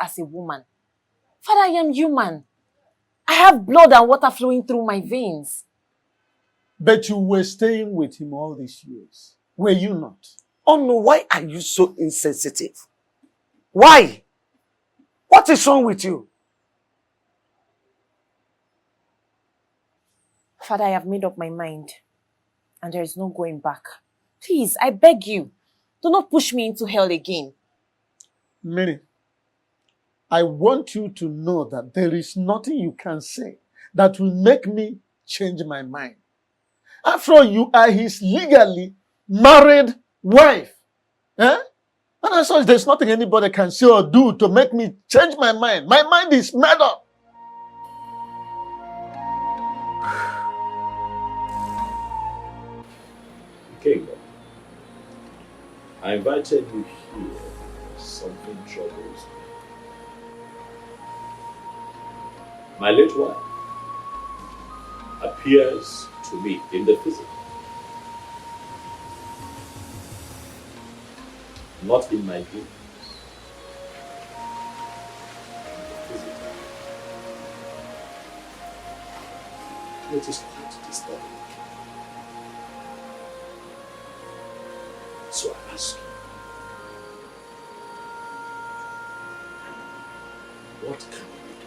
as a woman. Father, I am human. I have blood and water flowing through my veins. But you were staying with him all these years. Were you not? Oh no, why are you so insensitive? Why? What is wrong with you? Father, I have made up my mind. And there is no going back. Please, I beg you. Do not push me into hell again. Mary, I want you to know that there is nothing you can say that will make me change my mind. After all, you are his legally married wife. Eh? And as such, there's nothing anybody can say or do to make me change my mind. My mind is made up. Okay, I invited you here. Something troubles me. My late wife appears to me in the physical, not in my dreams. Physical. It is quite disturbing. So I ask you, what can we do?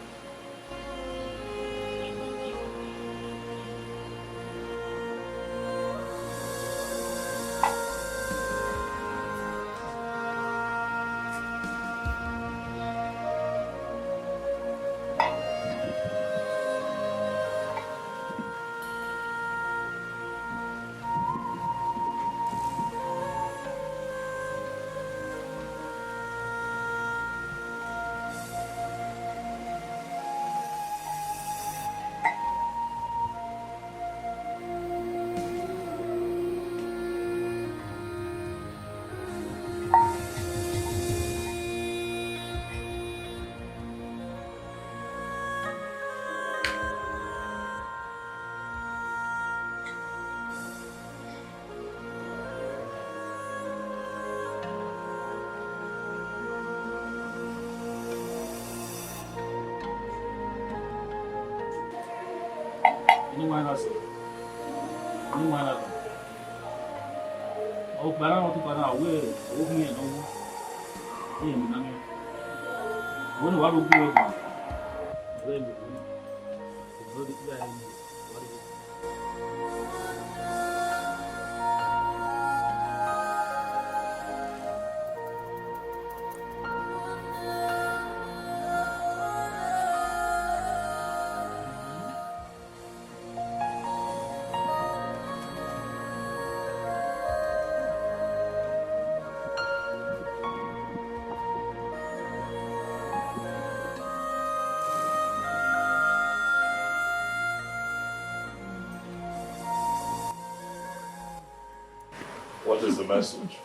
What is the message?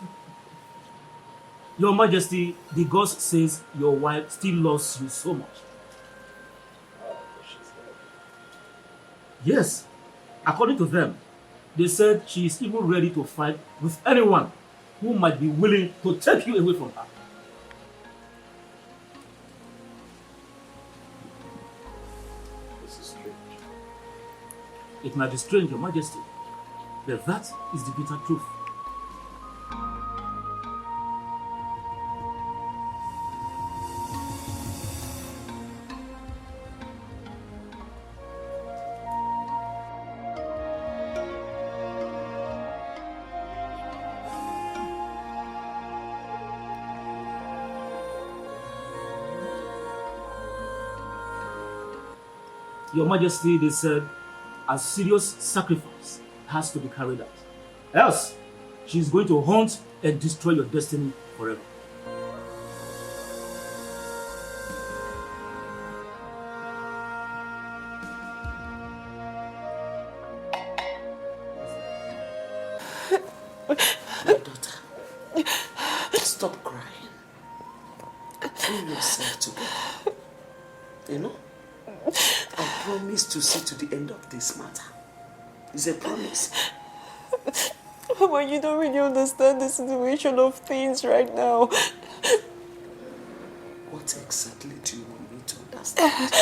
Your Majesty, the ghost says your wife still loves you so much. Yes, according to them, they said she is even ready to fight with anyone who might be willing to take you away from her. This is strange. It might be strange, Your Majesty, but that is the bitter truth. Your Majesty, they said, a serious sacrifice has to be carried out. Else, she is going to haunt and destroy your destiny forever. My daughter, stop crying. Pull yourself together. You know? I promise to see to the end of this matter. It's a promise. Mama, you don't really understand the situation of things right now. What exactly do you want me to understand?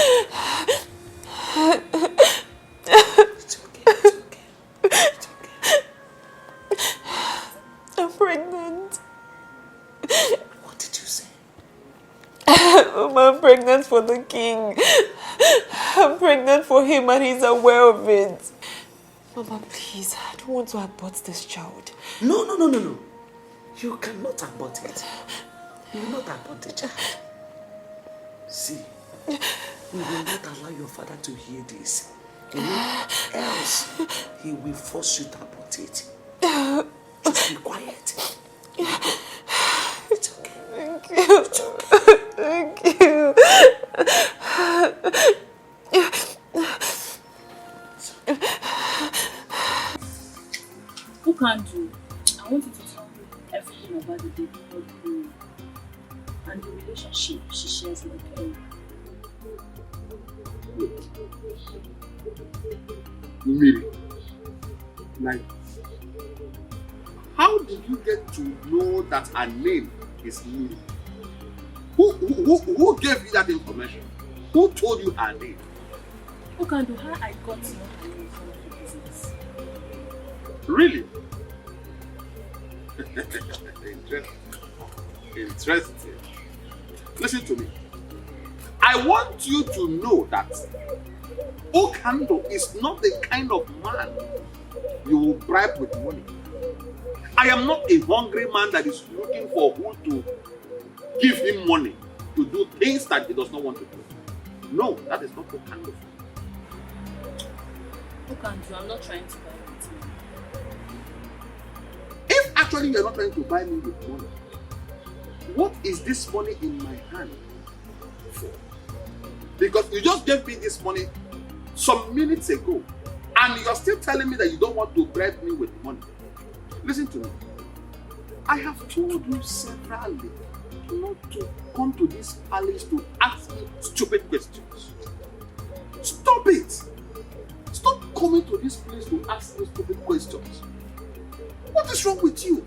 It's okay, it's okay. It's okay. I'm pregnant. What did you say? I'm pregnant for the king. I'm pregnant for him and he's aware of it. Mama, please, I don't want to abort this child. No. You cannot abort it. You will not abort the child. See, we will not allow your father to hear this. Else, he will force you to abort it. Just be quiet. It's okay. Thank you. It's okay. Thank you. Who can do? I want you to tell me everything about the baby boy and the relationship she shares with him. Miri, like, how did you get to know that her name is Miri? Who gave you that information? Who told you her name? Who can do how I got to know her name from the business? Really? Interesting. Listen to me. I want you to know that Okando is not the kind of man you will bribe with money. I am not a hungry man that is looking for who to give him money to do things that he does not want to do. No, that is not Okando. Who can do? I'm not trying to buy it. If actually you are not trying to buy me with money, what is this money in my hand for? Because you just gave me this money some minutes ago and you are still telling me that you don't want to bribe me with money. Listen to me. I have told you severally not to come to this palace to ask me stupid questions. Stop it! Stop coming to this place to ask me stupid questions. What is wrong with you?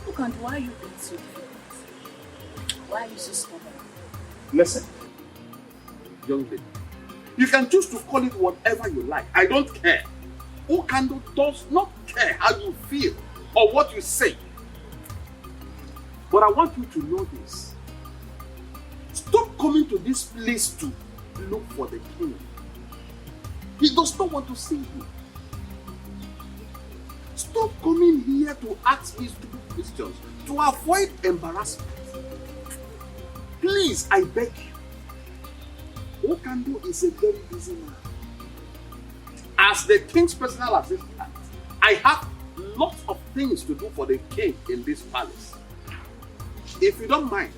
Look, and why are you being so difficult? Why are you so stubborn? Listen, young lady, you can choose to call it whatever you like. I don't care. Okando does not care how you feel or what you say. But I want you to know this. Stop coming to this place to look for the king. He does not want to see you. Stop coming here to ask me stupid questions to avoid embarrassment. Please, I beg you. Okando is a very busy man. As the king's personal assistant, I have lots of things to do for the king in this palace. If you don't mind,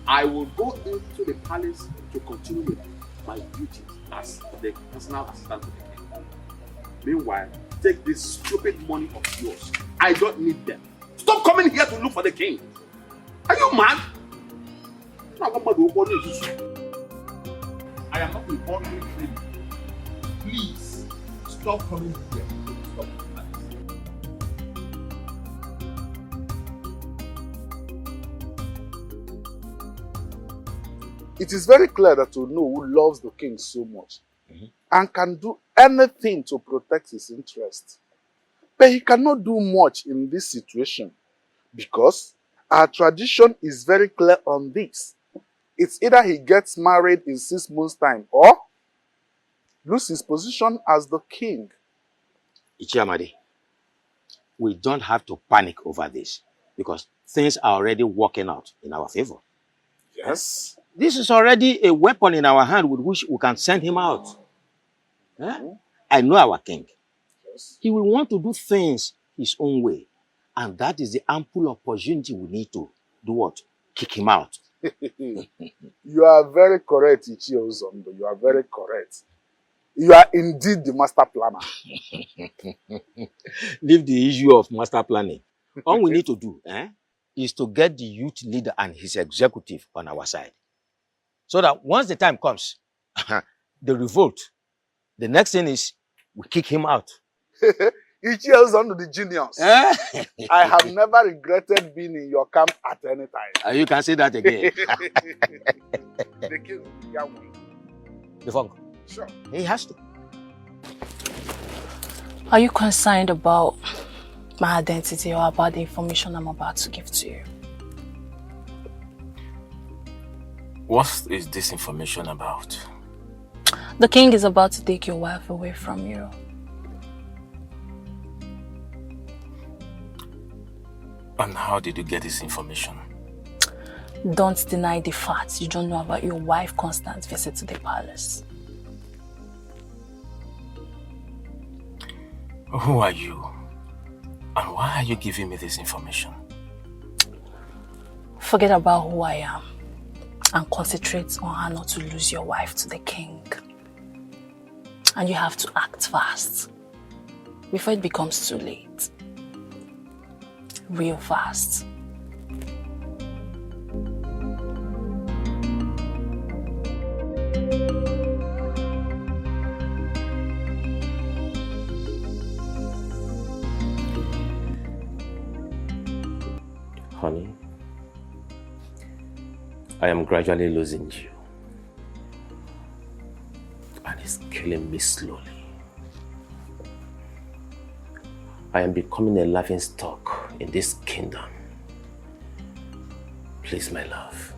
I will go into the palace to continue with my duties as the personal assistant to the king. Meanwhile, take this stupid money of yours. I don't need them. Stop coming here to look for the king. Are you mad? I am not a hungry king. Please, stop coming here. Stop. It is very clear that you know who loves the king so much and can do anything to protect his interests. But he cannot do much in this situation because our tradition is very clear on this. It's either he gets married in 6 months' time or lose his position as the king. Ichiamadi, we don't have to panic over this because things are already working out in our favor. Yes. This is already a weapon in our hand with which we can send him out. I know our king. Yes. He will want to do things his own way. And that is the ample opportunity we need to do what? Kick him out. You are very correct, Ichio Zondo. You are very correct. You are indeed the master planner. Leave the issue of master planning. All we need to do is to get the youth leader and his executive on our side. So that once the time comes, the revolt, the next thing is we kick him out. He cheers on to the genius. I have never regretted being in your camp at any time. You can say that again. The king, Yahweh. The funk. Sure. He has to. Are you concerned about my identity or about the information I'm about to give to you? What is this information about? The king is about to take your wife away from you. And how did you get this information? Don't deny the fact you don't know about your wife's constant visit to the palace. Who are you? And why are you giving me this information? Forget about who I am and concentrate on how not to lose your wife to the king. And you have to act fast before it becomes too late. Real fast. Honey, I am gradually losing you. And it's killing me slowly. I am becoming a laughing stock in this kingdom. Please, my love.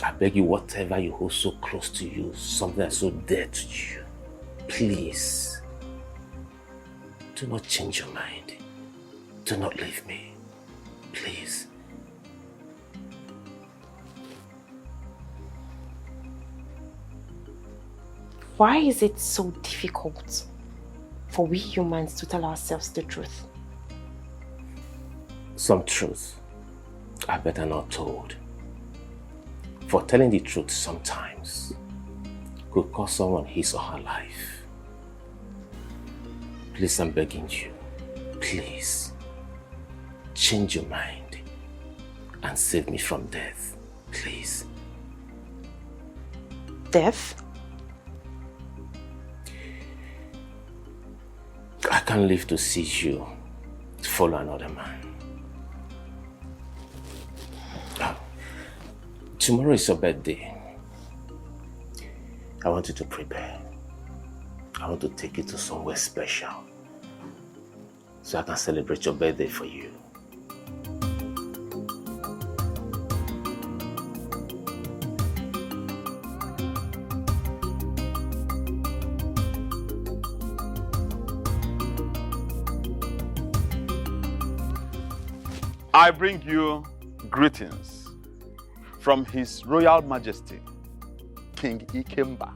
I beg you, whatever you hold so close to you, something that's so dear to you, please, do not change your mind. Do not leave me. Please. Why is it so difficult for we humans to tell ourselves the truth? Some truths are better not told. For telling the truth sometimes could cost someone his or her life. Please, I'm begging you, please, change your mind and save me from death, please. Death? I can't live to see you follow another man. Tomorrow is your birthday. I want you to prepare. I want to take you to somewhere special so I can celebrate your birthday for you. I bring you greetings from His Royal Majesty, King Ikemba,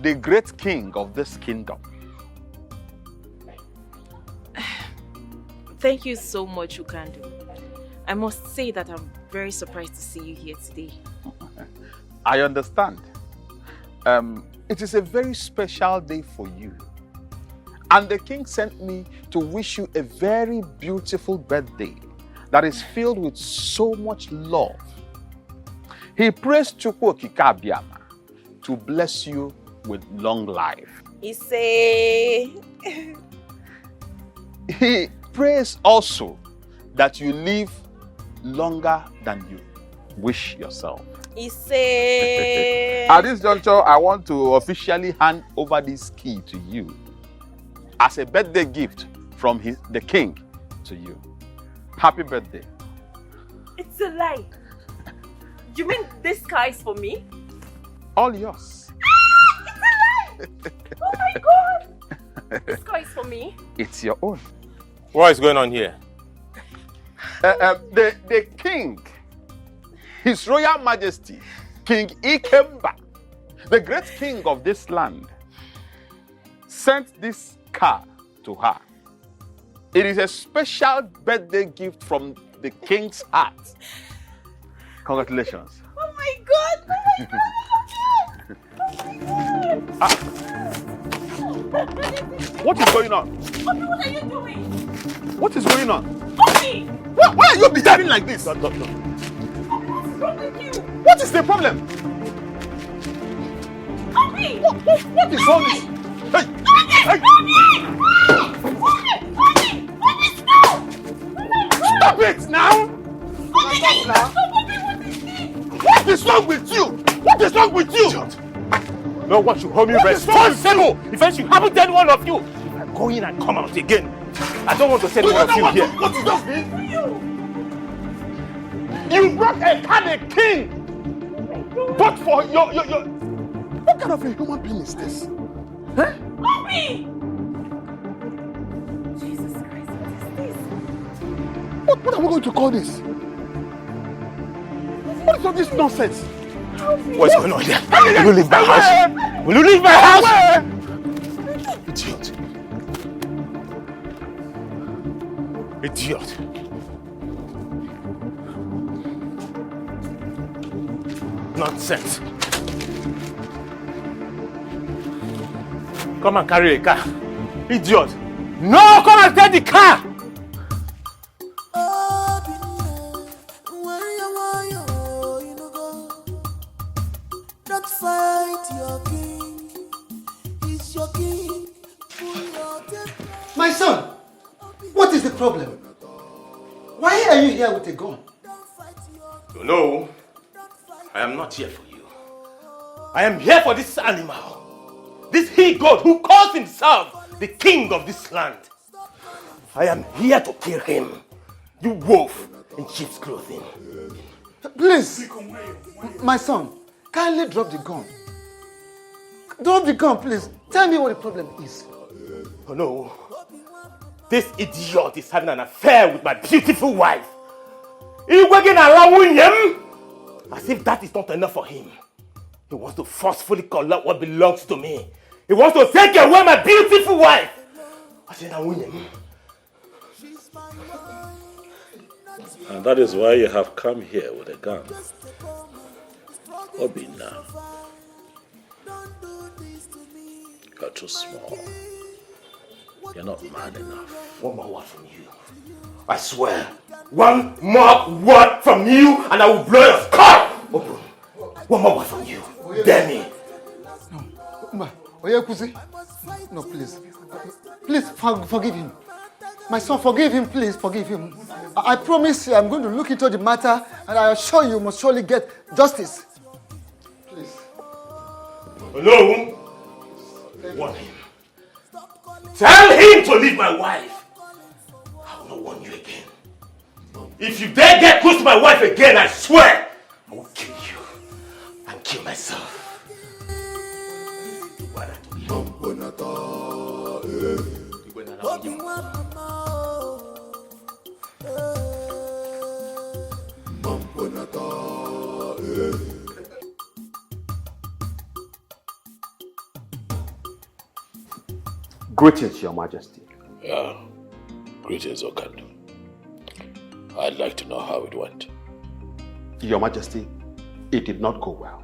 the great king of this kingdom. Thank you so much, Ukandu. I must say that I'm very surprised to see you here today. I understand. It is a very special day for you. And the king sent me to wish you a very beautiful birthday that is filled with so much love. He prays Chukwu Okike Abiama to bless you with long life. He prays also that you live longer than you wish yourself. At this juncture, I want to officially hand over this key to you as a birthday gift from the king to you. Happy birthday. It's a lie. You mean this car is for me? All yours. It's a lie! Oh my god! This car is for me? It's your own. What is going on here? The king, His Royal Majesty, King Ikemba, the great king of this land, sent this car to her. It is a special birthday gift from the king's heart. Congratulations. Oh my god! Oh my god! What is going on? Mommy, what are you doing? What is going on? Mommy! Why are you behaving like this? Mommy, what's wrong with you? What is the problem? Mommy! What is all this? Hey! Hey! Mommy! Stop it now! What is wrong with you? What is wrong with you? No one should hold me responsible if I should happen to any one of you. If I go in and come out again, I don't want to say one of you here. What you just did? You brought a candid king! But for your... What kind of a human being is this? Huh? Mommy! Jesus Christ, what is this? What are we going to call this? What is all this nonsense? What's going on here? Will you leave my house? Will you leave my house? Idiot. Idiot. Nonsense. Come and carry a car. Idiot. No, come and take the car. My son, what is the problem? Why are you here with a gun? No, I am not here for you. I am here for this animal. This he-goat who calls himself the king of this land. I am here to kill him. You wolf in sheep's clothing. Please, my son, kindly drop the gun. Drop the gun, please. Tell me what the problem is. Oh no. This idiot is having an affair with my beautiful wife. As if that is not enough for him. He wants to forcefully collect what belongs to me. He wants to take away my beautiful wife. And that is why you have come here with a gun. Obina, you're too small. You're not man enough. One more word from you. I swear. One more word from you and I will blow your skull open. One more word from you. Dare me. No, please. Please forgive him. My son, forgive him, please, forgive him. I promise you, I'm going to look into the matter and I assure you must surely get justice. Please. Hello? Warn him. Tell him to leave my wife. I will not warn you again. If you dare get close to my wife again, I swear, I will kill you and kill myself. Greetings, Your Majesty. Yeah, greetings, Okandu. I'd like to know how it went. Your Majesty, it did not go well.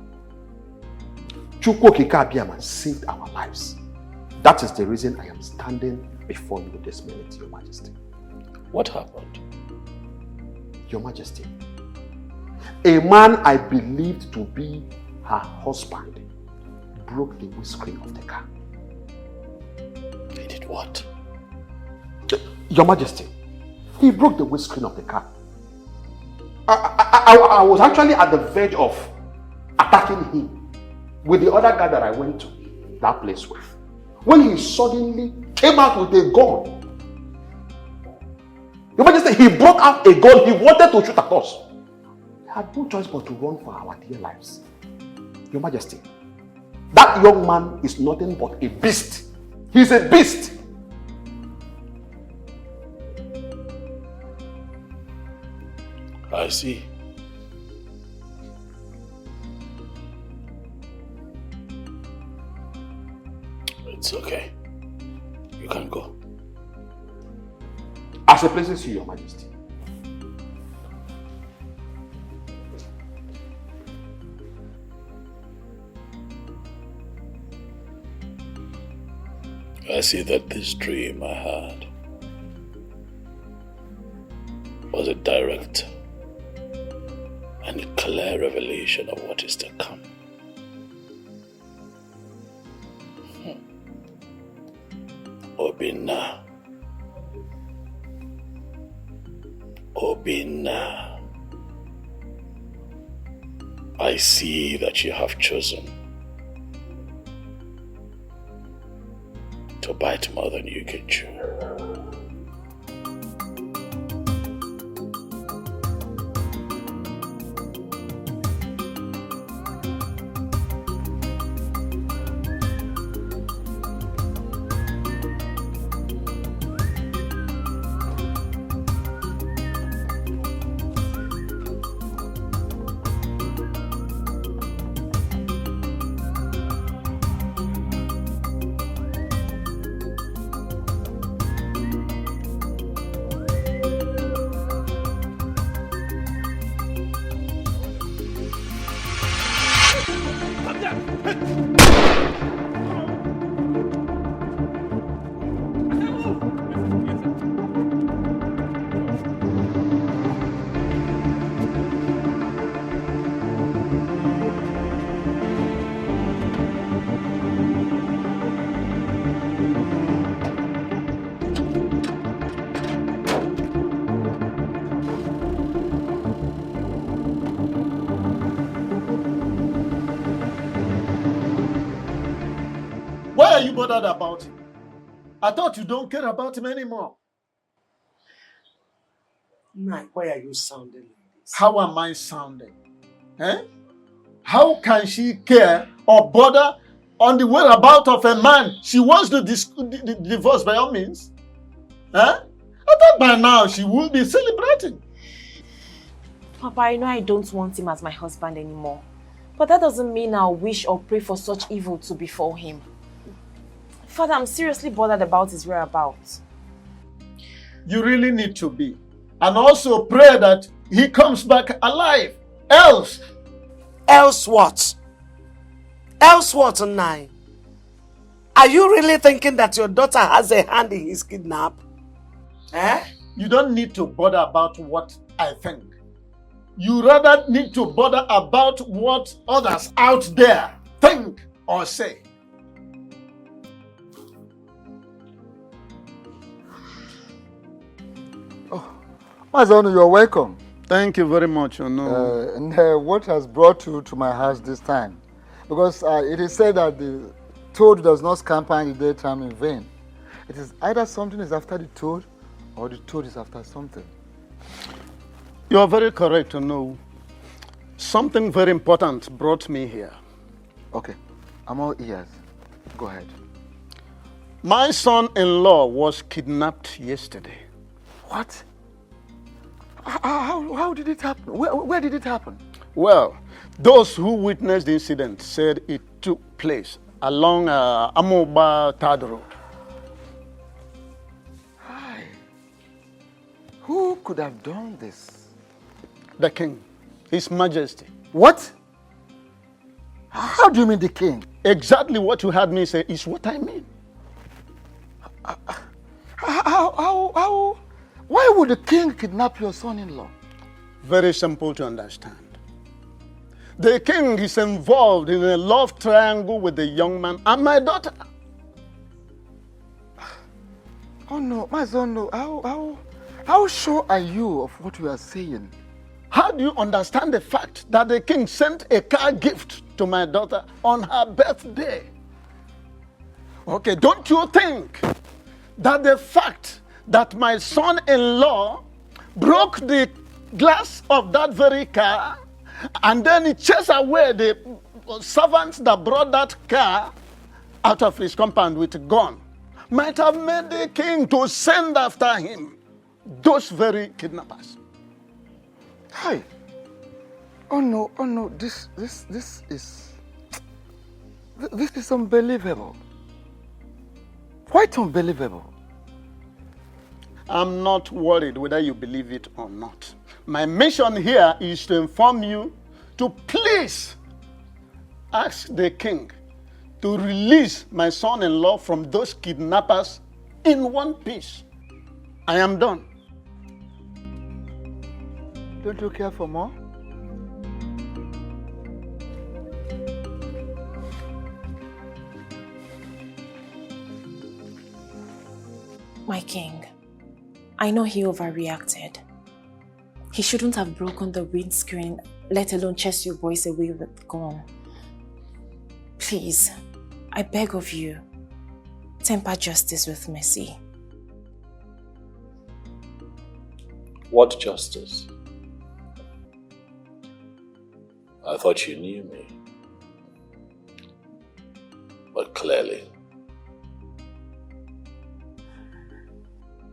Chukwokika Abiyaman saved our lives. That is the reason I am standing before you this minute, Your Majesty. What happened? Your Majesty, a man I believed to be her husband broke the windscreen of the car. He did what? Your Majesty, he broke the windscreen of the car. I was actually at the verge of attacking him with the other guy that I went to that place with, when he suddenly came out with a gun. Your Majesty, he brought out a gun. He wanted to shoot at us. We had no choice but to run for our dear lives. Your Majesty, that young man is nothing but a beast. He's a beast. I see. It's okay. You can go. As it pleases you, Your Majesty. I see that this dream I had was a direct and clear revelation of what is to come. Obina, Obina, I see that you have chosen to bite more than you can chew. Why are you bothered about him? I thought you don't care about him anymore. Nai, why are you sounding like this? How am I sounding? Eh? How can she care or bother on the whereabouts of a man she wants to divorce by all means? Eh? I thought by now she would be celebrating. Papa, I know I don't want him as my husband anymore. But that doesn't mean I'll wish or pray for such evil to befall him. Father, I'm seriously bothered about his whereabouts. You really need to be. And also pray that he comes back alive. Else what? Else what, Nai? Are you really thinking that your daughter has a hand in his kidnap? Eh? You don't need to bother about what I think. You rather need to bother about what others out there think or say. Mazonu, you're welcome. Thank you very much. What has brought you to my house this time? Because it is said that the toad does not scamper in the daytime in vain. It is either something is after the toad or the toad is after something. You are very correct, Something very important brought me here. Okay, I'm all ears. Go ahead. My son-in-law was kidnapped yesterday. What? How did it happen? Where did it happen? Well, those who witnessed the incident said it took place along Amoba Third Road. Hi. Who could have done this? The king, His Majesty. What? How do you mean the king? Exactly what you heard me say is what I mean. How? Why would the king kidnap your son-in-law? Very simple to understand. The king is involved in a love triangle with the young man and my daughter. Oh no, my son, no. How sure are you of what you are saying? How do you understand the fact that the king sent a car gift to my daughter on her birthday? Okay, don't you think that the fact that my son-in-law broke the glass of that very car and then he chased away the servants that brought that car out of his compound with a gun might have made the king to send after him those very kidnappers? Hi. Oh no, this is unbelievable. Quite unbelievable. I'm not worried whether you believe it or not. My mission here is to inform you to please ask the king to release my son-in-law from those kidnappers in one piece. I am done. Don't you care for more? My king, I know he overreacted. He shouldn't have broken the windscreen, let alone chase you boys away with the gun. Please, I beg of you, temper justice with mercy. What justice? I thought you knew me. But clearly,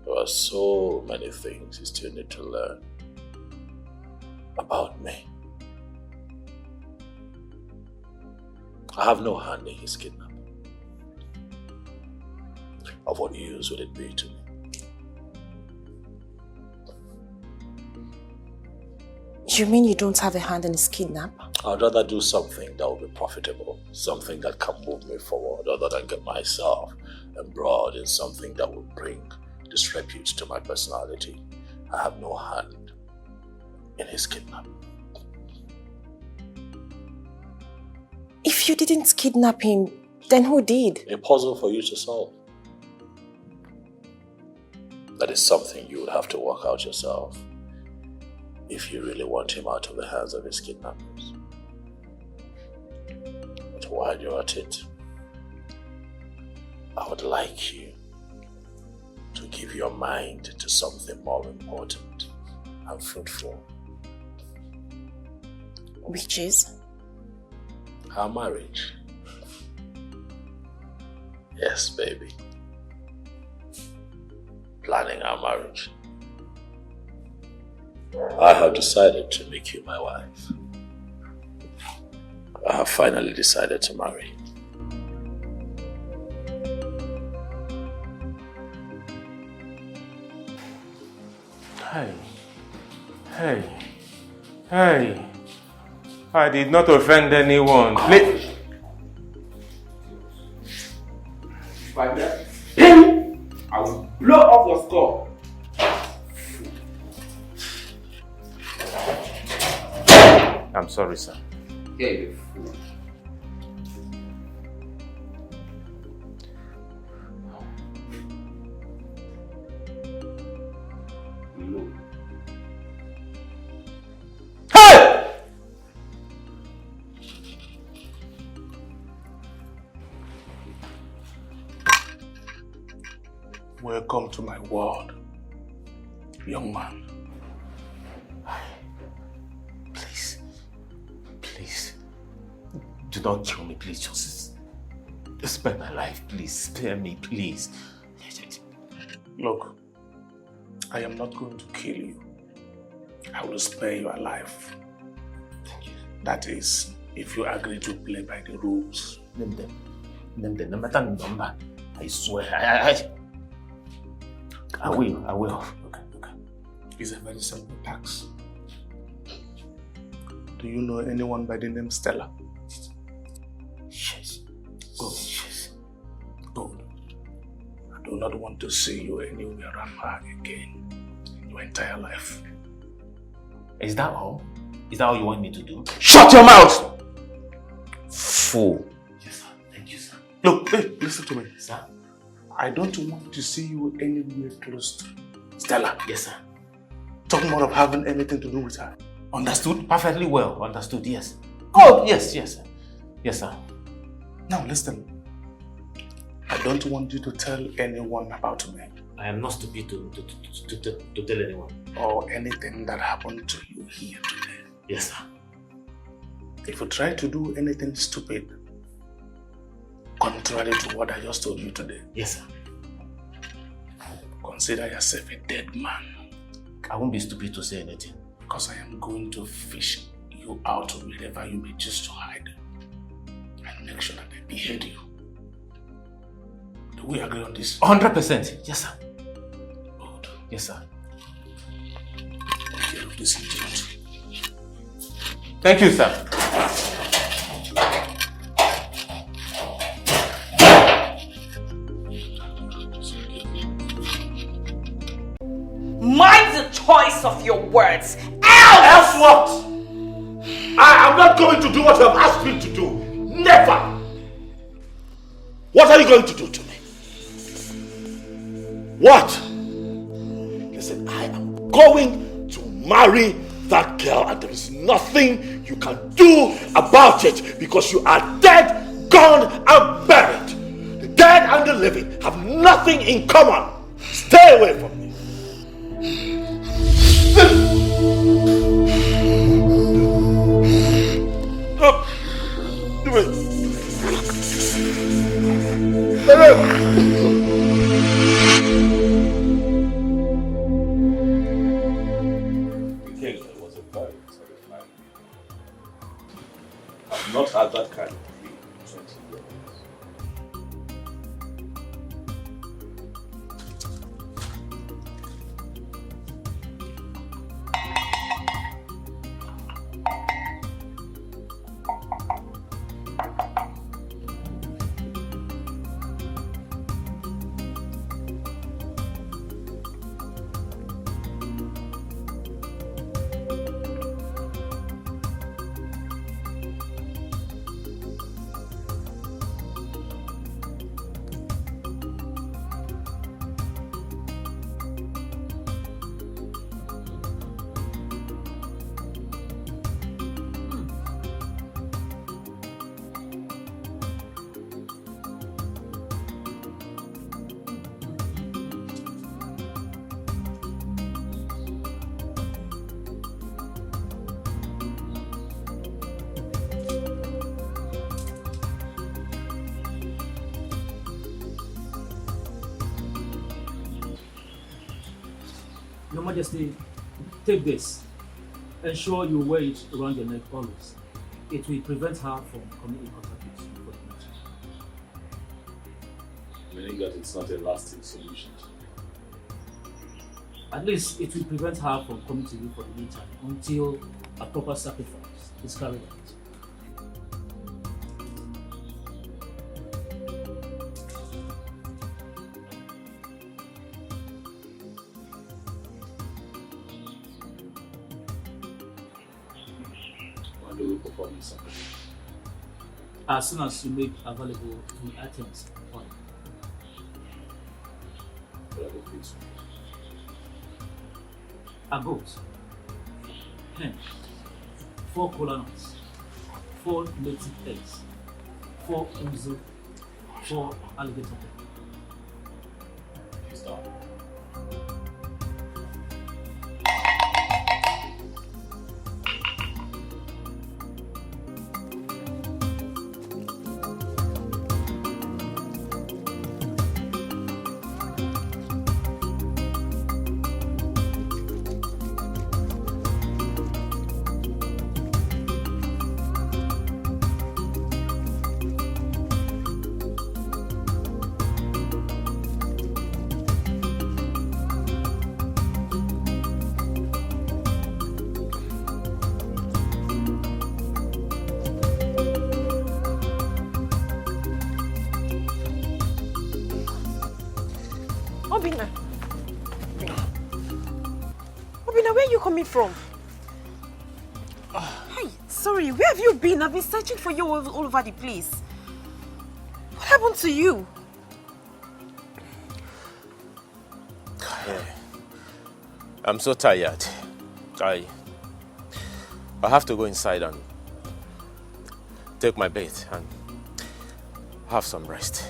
there are so many things you still need to learn about me. I have no hand in his kidnapping. Of what use would it be to me? You mean you don't have a hand in his kidnap? I'd rather do something that will be profitable, something that can move me forward, other than get myself embroiled in something that will bring disrepute to my personality. I have no hand in his kidnapping. If you didn't kidnap him, then who did? A puzzle for you to solve. That is something you would have to work out yourself if you really want him out of the hands of his kidnappers. But while you're at it, I would like you to give your mind to something more important and fruitful. Which is? Our marriage. Yes, baby. Planning our marriage. I have decided to make you my wife. I have finally decided to marry. Hey. I did not offend anyone. Please. If I get him, I will blow off your skull. I'm sorry, sir. Yeah, you fool. Welcome to my world, young man. Please, do not kill me, please. Just spare my life, please. Spare me, please. Look, I am not going to kill you. I will spare your life. That is, if you agree to play by the rules. Name them. No matter the number. I swear. I will. Okay. It's a very simple task. Do you know anyone by the name Stella? Yes. Good. I do not want to see you anywhere around her again in your entire life. Is that all? Is that all you want me to do? Shut your mouth! Fool. Yes, sir. Thank you, sir. Look, hey, listen to me. Sir? I don't want to see you anywhere close to Stella. Yes, sir. Talking more of having anything to do with her. Understood? Perfectly well. Understood, yes. Oh, yes, sir. Yes, sir. Now listen. I don't want you to tell anyone about me. I am not stupid to tell anyone. Or anything that happened to you here today. Yes, sir. If you try to do anything stupid, contrary to what I just told you today. Yes, sir. Consider yourself a dead man. I won't be stupid to say anything. Because I am going to fish you out of wherever you may choose to hide. And make sure that they behead you. Do we agree on this? 100%. Yes, sir. Good. Yes, sir. Take care of this idiot. Thank you, sir. Mind the choice of your words. Else what? I am not going to do what you have asked me to do. Never. What are you going to do to me? What? Listen, I am going to marry that girl and there is nothing you can do about it because you are dead, gone, and buried. The dead and the living have nothing in common. Stay away from me. I've not had that kind of dream in 20 years. Your Majesty, take this. Ensure you wear it around your neck always. It will prevent her from coming in contact with you for the future. Meaning that it's not a lasting solution. At least it will prevent her from coming to you for the meantime until a proper sacrifice is carried out. As soon as you make available the items on a goat, hen, 4 kola nuts, 4 native eggs, 4 umzu, 4 alligator pepper. It's done. Obina, where are you coming from? Hi, sorry, where have you been? I've been searching for you all over the place. What happened to you? I'm so tired. I have to go inside and take my bath and have some rest.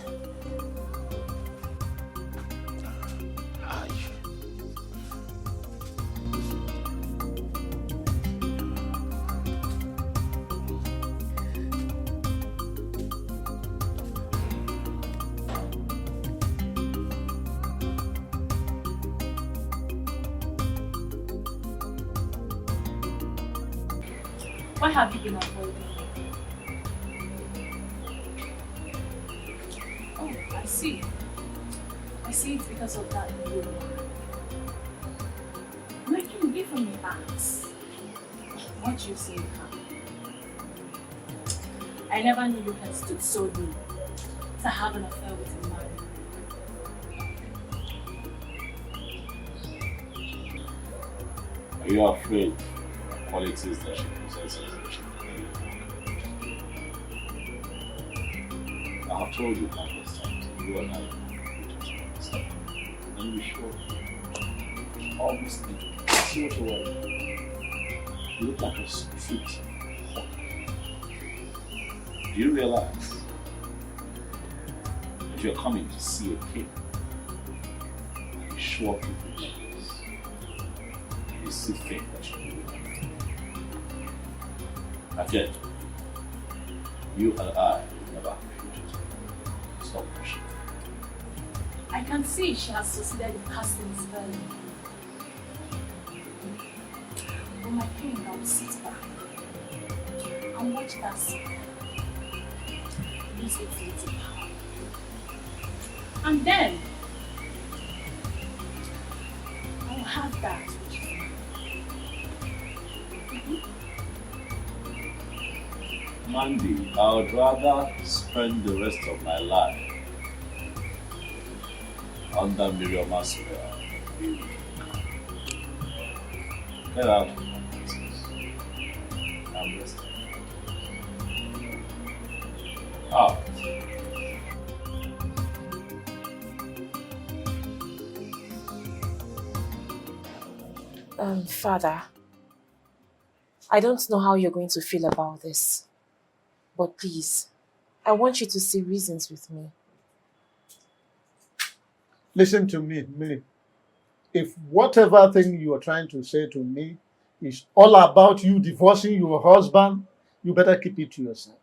Why have you been avoiding me? Oh, I see. I see it's because of that blue one. Making give me thanks. What you say, I never knew you had stood so low to have an affair with a man. Are you afraid of qualities that she possesses that she I have told you countless times, you and I are and we should always need to Not to worry. You look like a street hawk. Do you realize that you're coming to see a king? You show up with this. You see things that you do. And yet, you and I will never appreciate it. Stop pushing. I can see she has succeeded in casting the spell. But my king, I will sit back and watch that spell lose its little power. And then I will have that which is mine. Mandy, I would rather spend the rest of my life under Miriam's spell. Get out of my business. I'm resting. Out. Father, I don't know how you're going to feel about this, but please, I want you to see reasons with me. Listen to me, Millie. If whatever thing you are trying to say to me is all about you divorcing your husband, you better keep it to yourself.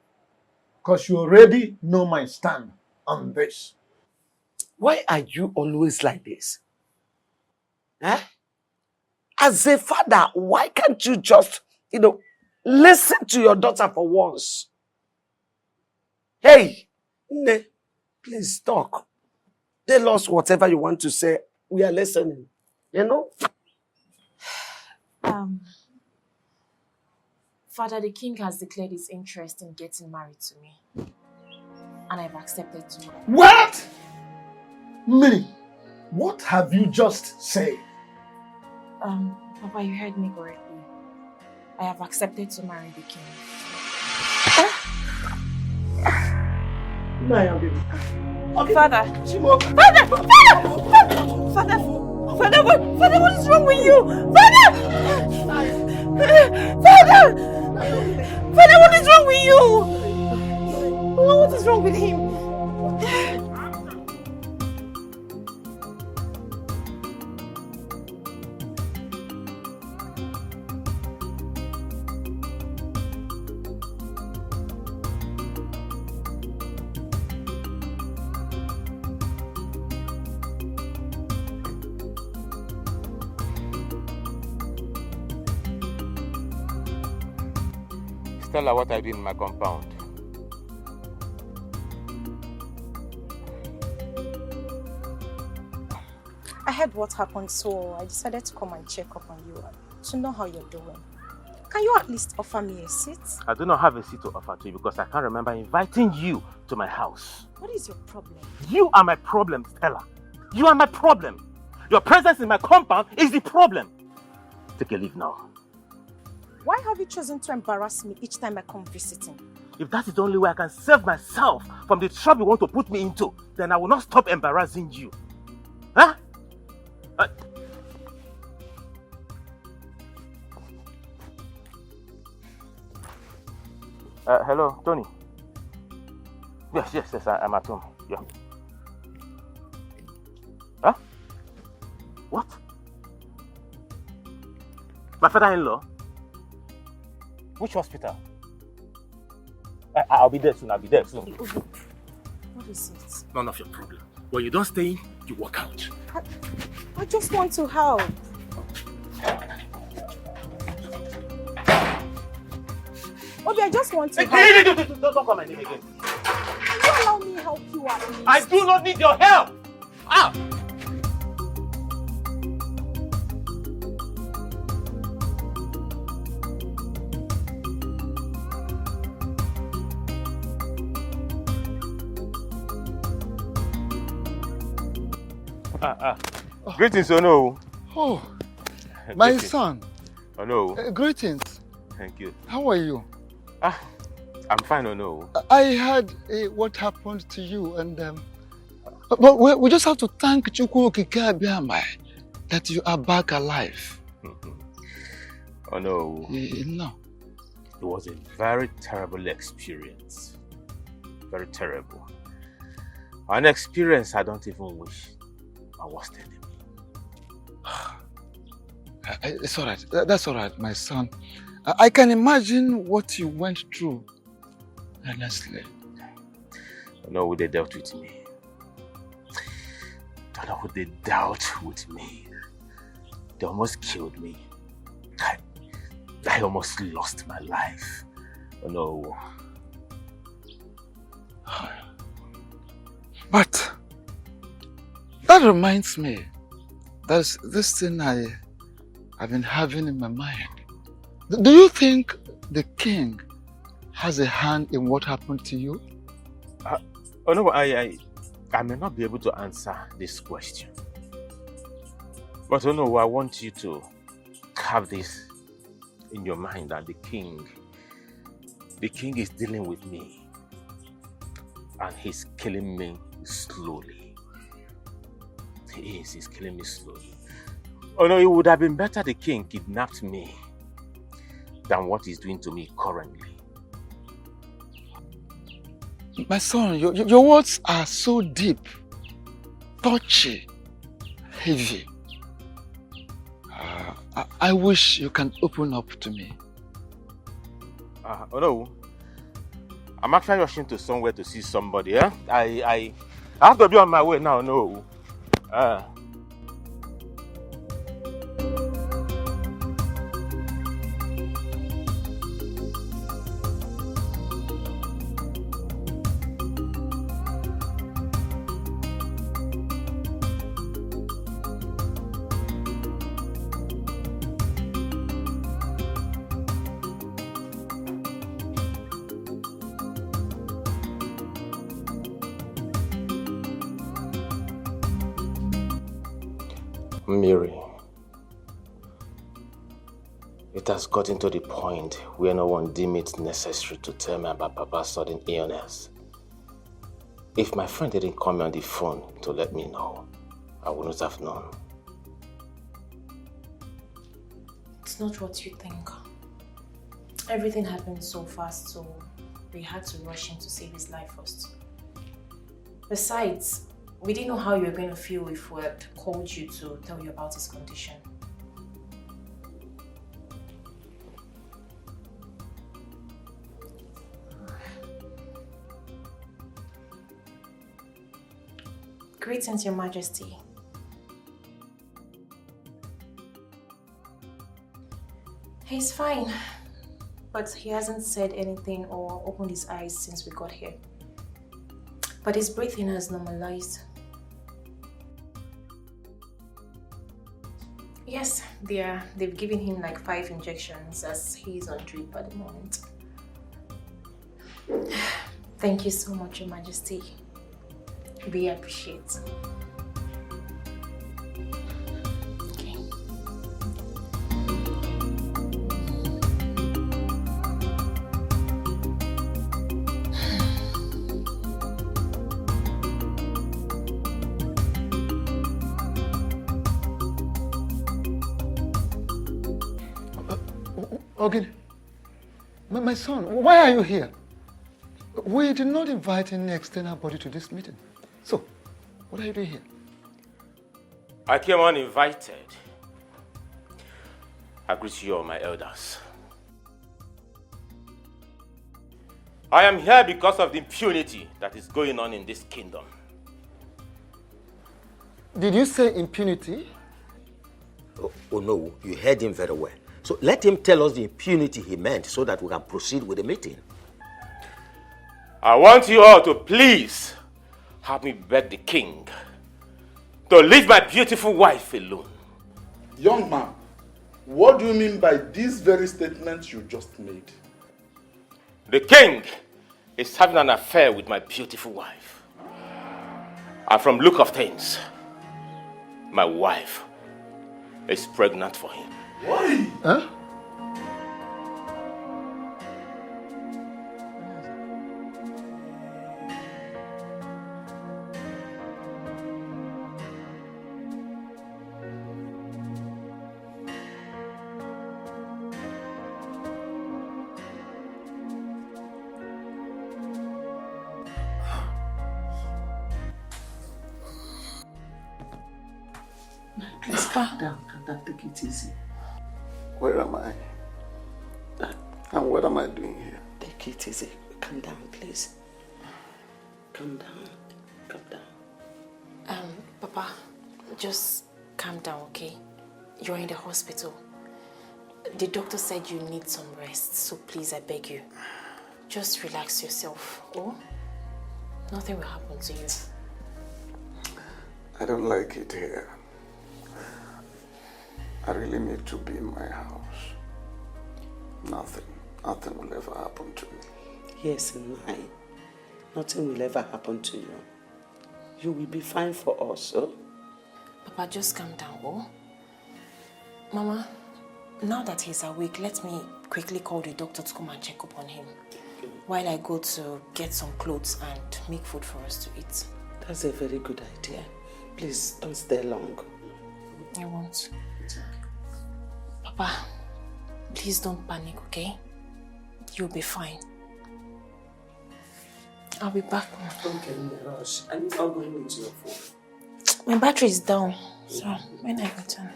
Because you already know my stand on this. Why are you always like this? Eh? As a father, why can't you just, listen to your daughter for once? Hey, Nne, please talk. Tell us whatever you want to say. We are listening. Father, the king has declared his interest in getting married to me. And I've accepted to. What? Millie, what have you just said? Papa, you heard me correctly. I have accepted to marry the king. Father! Father, what is wrong with you? Father, what is wrong with you? What is wrong with him? Tell her what I did in my compound. I heard what happened, so I decided to come and check up on you to know how you're doing. Can you at least offer me a seat? I do not have a seat to offer to you because I can't remember inviting you to my house. What is your problem? You are my problem, Stella. You are my problem. Your presence in my compound is the problem. Take a leave now. Why have you chosen to embarrass me each time I come visiting? If that is the only way I can save myself from the trouble you want to put me into, then I will not stop embarrassing you. Huh? Hello, Tony. Yes, I'm at home. Yeah. Huh? What? My father-in-law? Which hospital? I'll be there soon. What is it? None of your problem. When you don't stay in, you walk out. I just want to help. Obi, I just want to help. Don't call my name again. Can you allow me help you at least? I do not need your help! Ah! Greetings, Ono. Oh, my son. Ono. Greetings. Thank you. How are you? I'm fine, Ono. I heard what happened to you, and but we just have to thank Chukwu Okike Abiamai that you are back alive. Oh no. No. It was a very terrible experience. Very terrible. An experience I don't even wish my worst enemy. It's all right. That's all right, my son. I can imagine what you went through. Honestly. Don't know who they dealt with me. Don't know who they dealt with me. They almost killed me. I almost lost my life. Oh no. But that reminds me, there's this thing I've been having in my mind. Do you think the king has a hand in what happened to you? Oh no, I may not be able to answer this question. But oh no, I want you to have this in your mind that the king is dealing with me. And he's killing me slowly. He's killing me slowly. Oh no, it would have been better the king kidnapped me than what he's doing to me currently. My son, your words are so deep, touchy, heavy. I wish you can open up to me. Oh no, I'm actually rushing to somewhere to see somebody. Eh? I have to be on my way now. No. Mary, it has gotten to the point where no one deemed it necessary to tell me about Papa's sudden illness. If my friend didn't call me on the phone to let me know, I wouldn't have known. It's not what you think. Everything happened so fast, so we had to rush in to save his life first. Besides, we didn't know how you were going to feel if we had called you to tell you about his condition. Greetings, Your Majesty. He's fine, but he hasn't said anything or opened his eyes since we got here. But his breathing has normalized. Yes, they've given him like 5 injections as he's on drip at the moment. Thank you so much, Your Majesty. We appreciate. Okay. My son, why are you here? We did not invite any external body to this meeting. So, what are you doing here? I came uninvited. I greet you all, my elders. I am here because of the impunity that is going on in this kingdom. Did you say impunity? Oh no, you heard him very well. So let him tell us the impunity he meant so that we can proceed with the meeting. I want you all to please help me beg the king to leave my beautiful wife alone. Young man, what do you mean by these very statements you just made? The king is having an affair with my beautiful wife. And from look of things, my wife is pregnant for him. Why? Huh? Please calm down, take it easy. Where am I? And what am I doing here? Take it easy. Calm down, please. Calm down. Calm down. Papa, just calm down, okay? You're in the hospital. The doctor said you need some rest, so please, I beg you. Just relax yourself, oh? Nothing will happen to you. I don't like it here. I really need to be in my house. Nothing will ever happen to me. Yes, mine. Nothing will ever happen to you. You will be fine for us, oh? Papa, just calm down, oh? Mama, now that he's awake, let me quickly call the doctor to come and check up on him while I go to get some clothes and make food for us to eat. That's a very good idea. Please, don't stay long. I won't. Papa, please don't panic, okay? You'll be fine. I'll be back. Don't get in a rush. I'm not going into your phone. My battery is down, so when I return.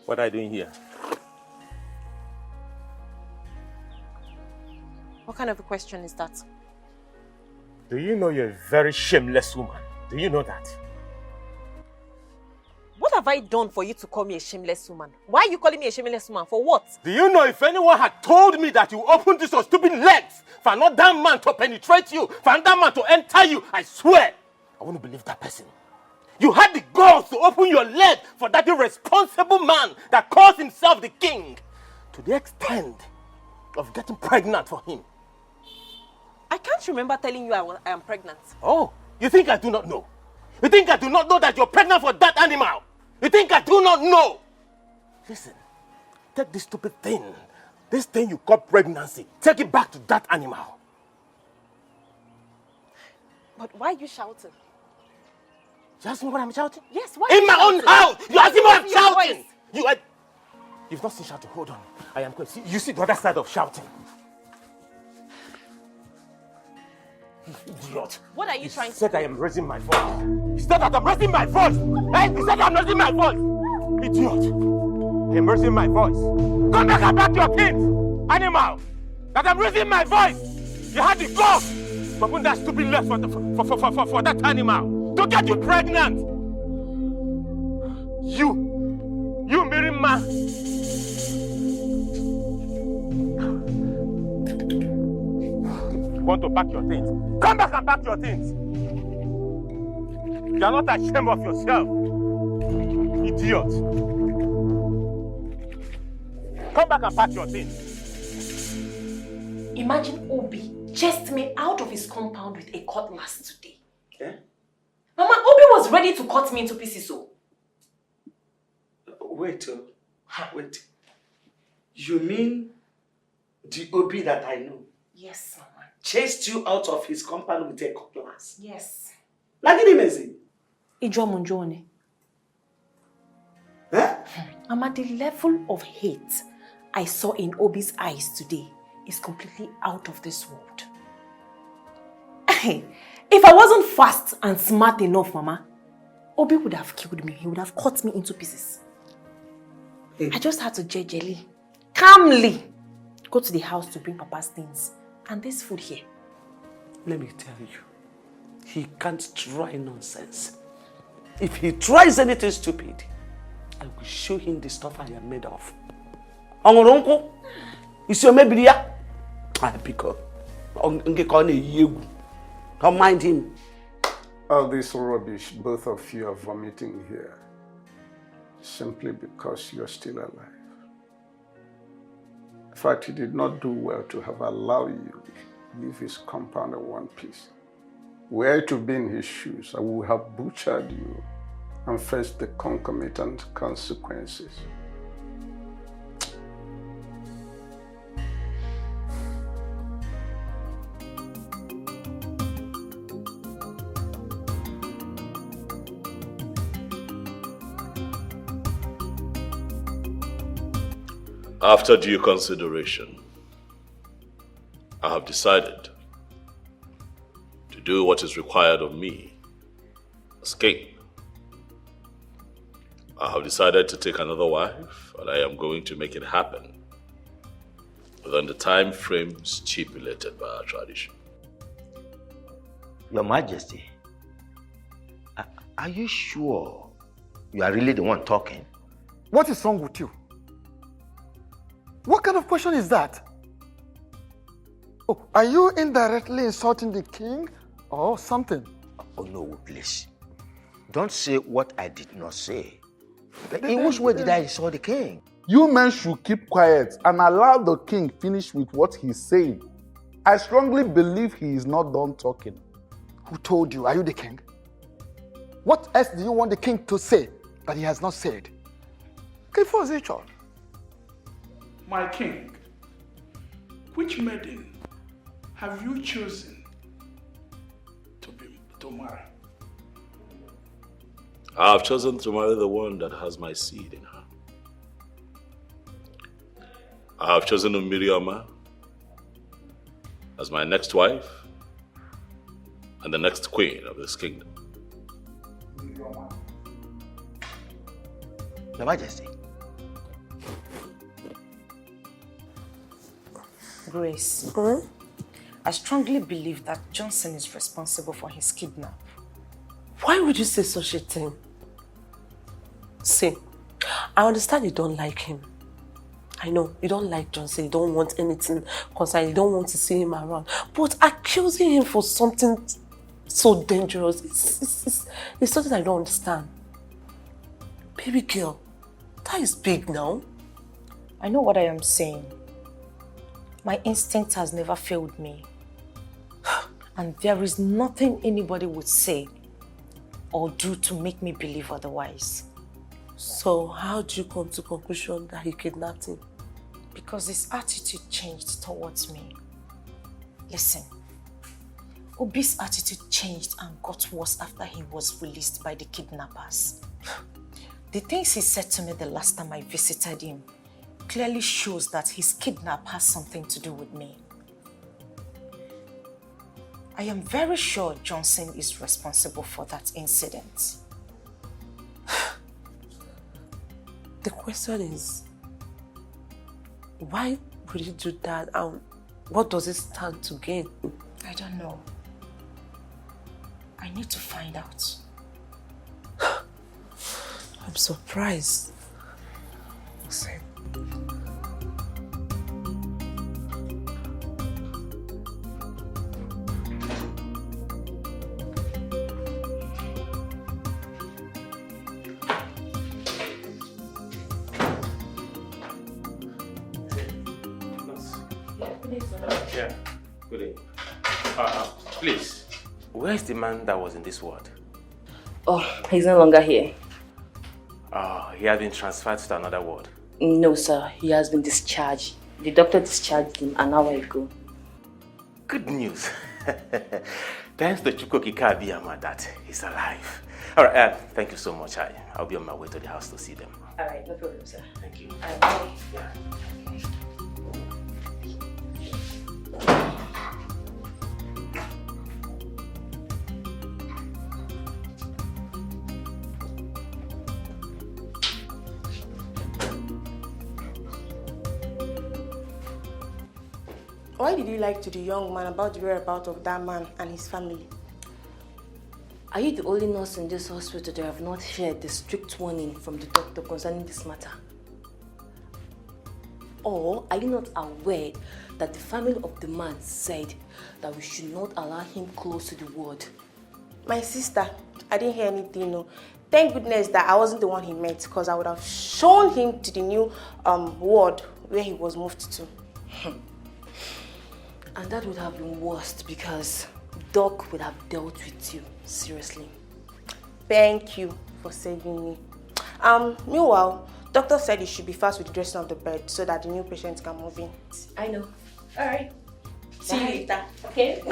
What are you doing here? What kind of a question is that? Do you know you're a very shameless woman? Do you know that? What have I done for you to call me a shameless woman? Why are you calling me a shameless woman? For what? Do you know if anyone had told me that you opened this your stupid legs for another man to penetrate you, for another man to enter you, I swear, I wouldn't believe that person. You had the balls to open your leg for that irresponsible man that calls himself the king, to the extent of getting pregnant for him. I can't remember telling you I am pregnant. Oh, you think I do not know? You think I do not know that you're pregnant for that animal? You think I do not know? Listen, take this stupid thing, this thing you call pregnancy, take it back to that animal. But why are you shouting? You ask me what I'm shouting? Yes, why? In my own house! You ask me what I'm shouting! Voice. You've not seen shouting. Hold on. I am going. You see the other side of shouting. You idiot. What are you trying to do? He said I am raising my voice. He said that I'm raising my voice. Hey, he said I'm raising my voice. Idiot. I am raising my voice. Come back and back your things, animal. That I'm raising my voice. You had the gall to open that stupid leg for that animal. To get you pregnant. You married man. Want to pack your things? Come back and pack your things. You are not ashamed of yourself, idiot. Come back and pack your things. Imagine Obi chased me out of his compound with a cutlass today. Eh? Mama, Obi was ready to cut me into pieces, so. Wait. You mean the Obi that I know? Yes, Mama. Chased you out of his compound with a cutlass? Yes. Like any message? Ijomunjone. Huh? Mama, the level of hate I saw in Obi's eyes today is completely out of this world. If I wasn't fast and smart enough, Mama, Obi would have killed me. He would have cut me into pieces. Hey. I just had to gingerly, calmly go to the house to bring Papa's things and this food here. Let me tell you, he can't try nonsense. If he tries anything stupid, I will show him the stuff I am made of. Uncle, is your maybe because don't mind him. All this rubbish both of you are vomiting here simply because you're still alive. In fact, he did not do well to have allowed you leave his compound in one piece. Were I to be in his shoes, I would have butchered you and faced the concomitant consequences. After due consideration, I have decided to do what is required of me as king. I have decided to take another wife, and I am going to make it happen within the time frame stipulated by our tradition. Your Majesty, are you sure you are really the one talking? What is wrong with you? What kind of question is that? Oh, are you indirectly insulting the king or something? Oh no, please. Don't say what I did not say. In which way did I insult the king? You men should keep quiet and allow the king finish with what he's saying. I strongly believe he is not done talking. Who told you? Are you the king? What else do you want the king to say that he has not said? My king, which maiden have you chosen to marry? I have chosen to marry the one that has my seed in her. I have chosen Umirioma as my next wife and the next queen of this kingdom. Your Majesty. Grace, I strongly believe that Johnson is responsible for his kidnap. Why would you say such a thing? See, I understand you don't like him. I know, you don't like Johnson, you don't want anything concerning, you don't want to see him around. But accusing him for something so dangerous, it's something I don't understand. Baby girl, that is big now. I know what I am saying. My instinct has never failed me. And there is nothing anybody would say or do to make me believe otherwise. So how do you come to the conclusion that he kidnapped him? Because his attitude changed towards me. Listen, Obi's attitude changed and got worse after he was released by the kidnappers. The things he said to me the last time I visited him clearly shows that his kidnap has something to do with me. I am very sure Johnson is responsible for that incident. The question is, why would he do that and what does it stand to gain? I don't know. I need to find out. I'm surprised. Same. Yeah, good evening. Please, where is the man that was in this ward? Oh, he's no longer here. He has been transferred to another ward. No, sir. He has been discharged. The doctor discharged him an hour ago. Good news. Thanks to Chukokika Abiyama that he's alive. All right, thank you so much. I'll be on my way to the house to see them. All right, no problem, sir. Thank you. Bye. Yeah. Why did you lie to the young man about the whereabouts of that man and his family? Are you the only nurse in this hospital that have not heard the strict warning from the doctor concerning this matter? Or are you not aware that the family of the man said that we should not allow him close to the ward? My sister, I didn't hear anything, no. Thank goodness that I wasn't the one he met, because I would have shown him to the new ward where he was moved to. And that would have been worse because Doc would have dealt with you seriously. Thank you for saving me. Meanwhile, doctor said you should be fast with the dressing of the bed so that the new patient can move in. I know. All right. See you later. Okay.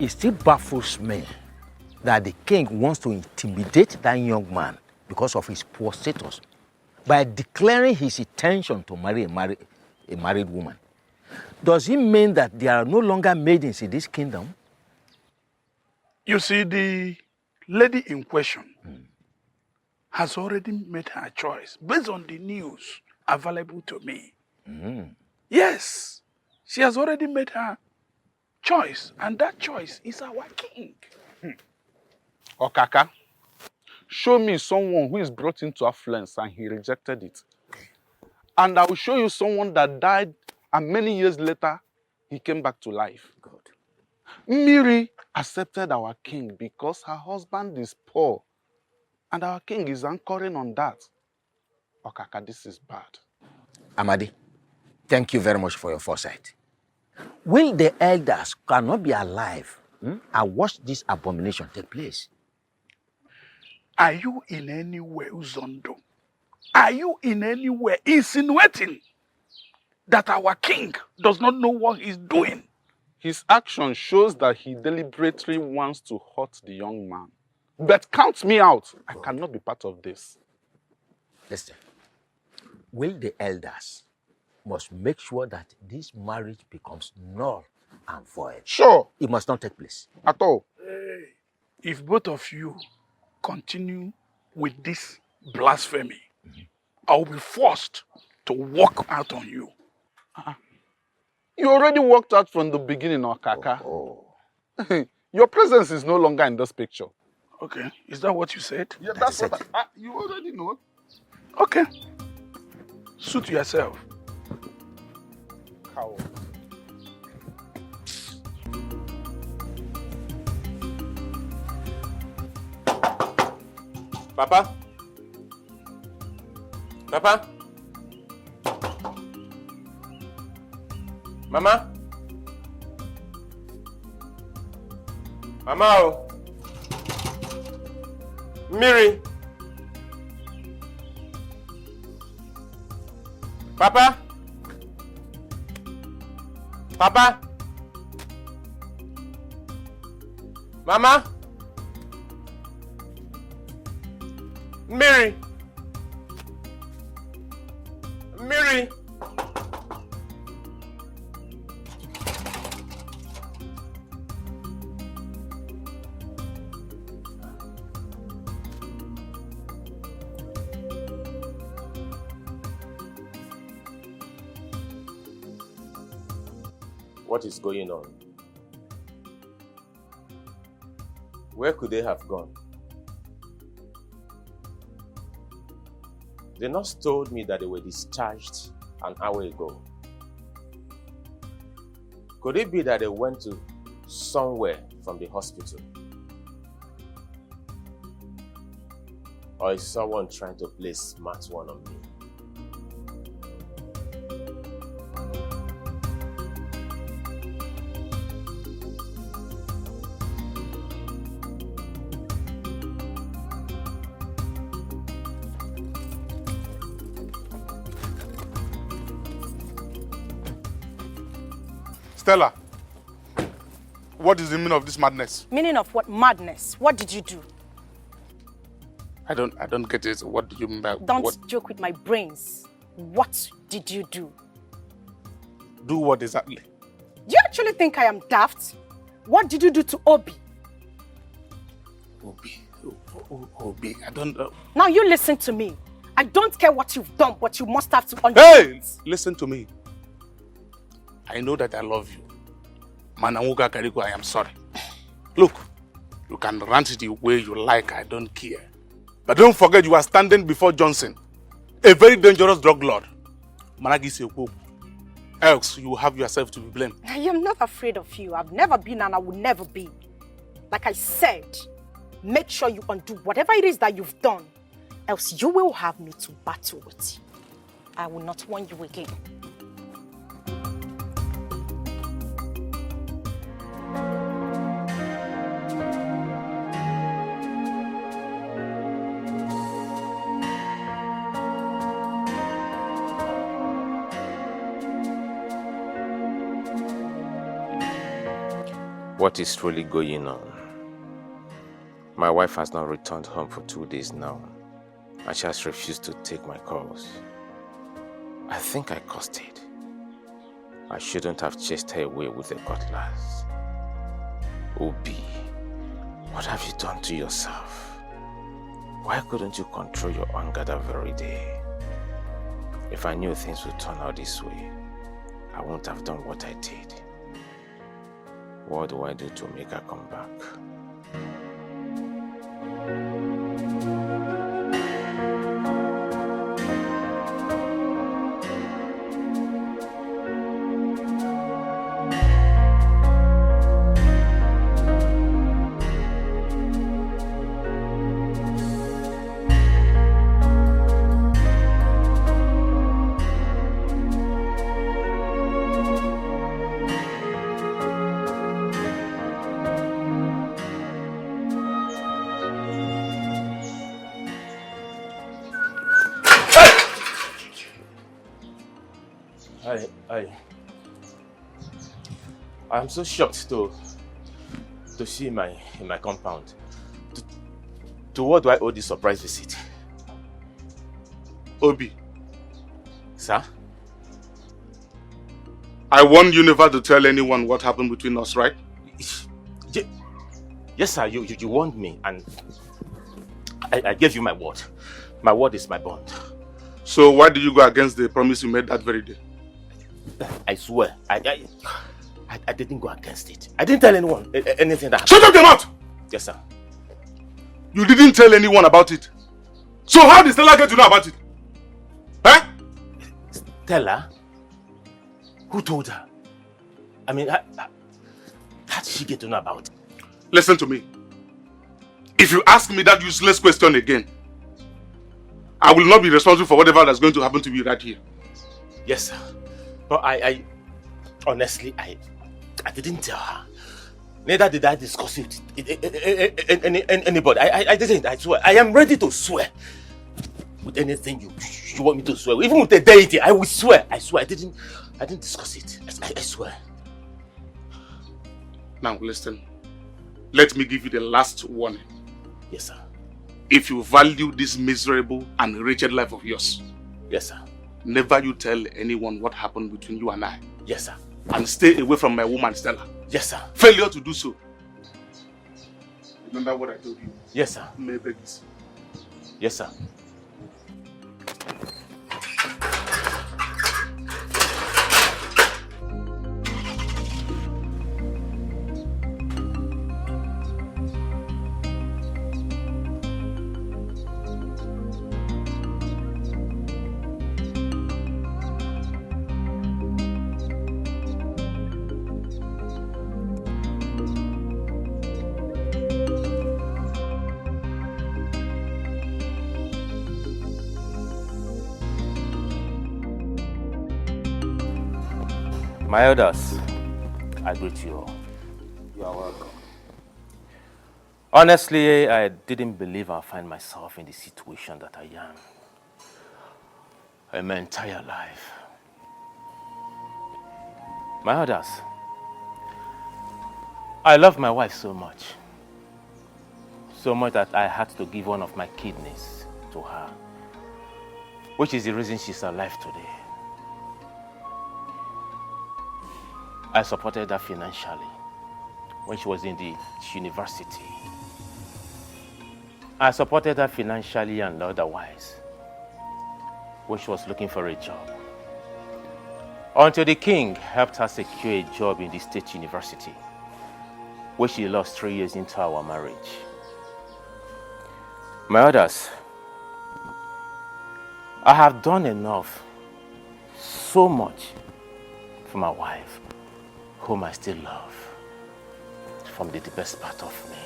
It still baffles me that the king wants to intimidate that young man because of his poor status by declaring his intention to marry a married woman. Does it mean that there are no longer maidens in this kingdom? You see, the lady in question has already made her choice based on the news available to me. Yes, she has already made her choice, and that choice is our king. Okaka, show me someone who is brought into affluence and he rejected it. And I will show you someone that died and many years later, he came back to life. Good. Miri accepted our king because her husband is poor. And our king is anchoring on that. Okaka, this is bad. Amadi, thank you very much for your foresight. Will the elders cannot be alive and watch this abomination take place? Are you in any way, Uzondo? Are you in any way insinuating that our king does not know what he's doing? His action shows that he deliberately wants to hurt the young man. But count me out. I cannot be part of this. Listen, will the elders must make sure that this marriage becomes null and void? Sure. It must not take place. At all. Hey, if both of you continue with this blasphemy, I will be forced to walk out on you. You already walked out from the beginning, Okaka. Your presence is no longer in this picture. Okay, is that what you said? Yeah, that's what you already know. Okay. Suit yourself. How? Papa? Papa? Mama? Mama? Oh. Miri? Papa? Papa? Mama? Miri? Miri? What is going on? Where could they have gone? The nurse told me that they were discharged an hour ago. Could it be that they went to somewhere from the hospital? Or is someone trying to play smart one on me? Stella, what is the meaning of this madness? Meaning of what? Madness? What did you do? I don't get it. What do you mean by Don't joke with my brains. What did you do? Do what exactly? Do you actually think I am daft? What did you do to Obi? Obi, I don't know. Now you listen to me. I don't care what you've done, but you must have to understand. Hey, listen to me. I know that I love you. Manawuga Kariko, I am sorry. Look, you can rant the way you like, I don't care. But don't forget you are standing before Johnson, a very dangerous drug lord. Managi Seku. Else you have yourself to be blamed. I am not afraid of you. I've never been and I will never be. Like I said, make sure you undo whatever it is that you've done. Else you will have me to battle with you. I will not warn you again. What is really going on? My wife has not returned home for 2 days now, and she has refused to take my calls. I think I caused it. I shouldn't have chased her away with a cutlass. Obi, what have you done to yourself? Why couldn't you control your anger that very day? If I knew things would turn out this way, I wouldn't have done what I did. What do I do to make her come back? I'm so shocked to see in my compound. To what do I owe this surprise visit? Obi. Sir? I warned you never to tell anyone what happened between us, right? Yes, sir. You warned me, and I gave you my word. My word is my bond. So why did you go against the promise you made that very day? I swear, I didn't go against it. I didn't tell anyone anything that happened. Shut up your mouth! Yes, sir. You didn't tell anyone about it. So how did Stella get to know about it? Huh? Stella? Who told her? I mean, how did she get to know about it? Listen to me. If you ask me that useless question again, I will not be responsible for whatever that's going to happen to me right here. Yes, sir. But I honestly, I didn't tell her. Neither did I discuss it with anybody. I didn't, I swear. I am ready to swear. With anything you want me to swear. Even with the deity, I will swear. I swear. I didn't discuss it. I swear. Now listen. Let me give you the last warning. Yes, sir. If you value this miserable and wretched life of yours. Yes, sir. Never you tell anyone what happened between you and I. Yes, sir. And stay away from my woman, Stella. Yes, sir. Failure to do so. Remember what I told you? Yes, sir. Maybe. Yes, sir. My elders, I greet you all. You are welcome. Honestly, I didn't believe I'd find myself in the situation that I am in my entire life. My elders, I love my wife so much that I had to give one of my kidneys to her, which is the reason she's alive today. I supported her financially when she was in the university. I supported her financially and otherwise when she was looking for a job. Until the king helped her secure a job in the state university, where she lost 3 years into our marriage. My others, I have done enough, so much, for my wife, whom I still love, from the deepest part of me.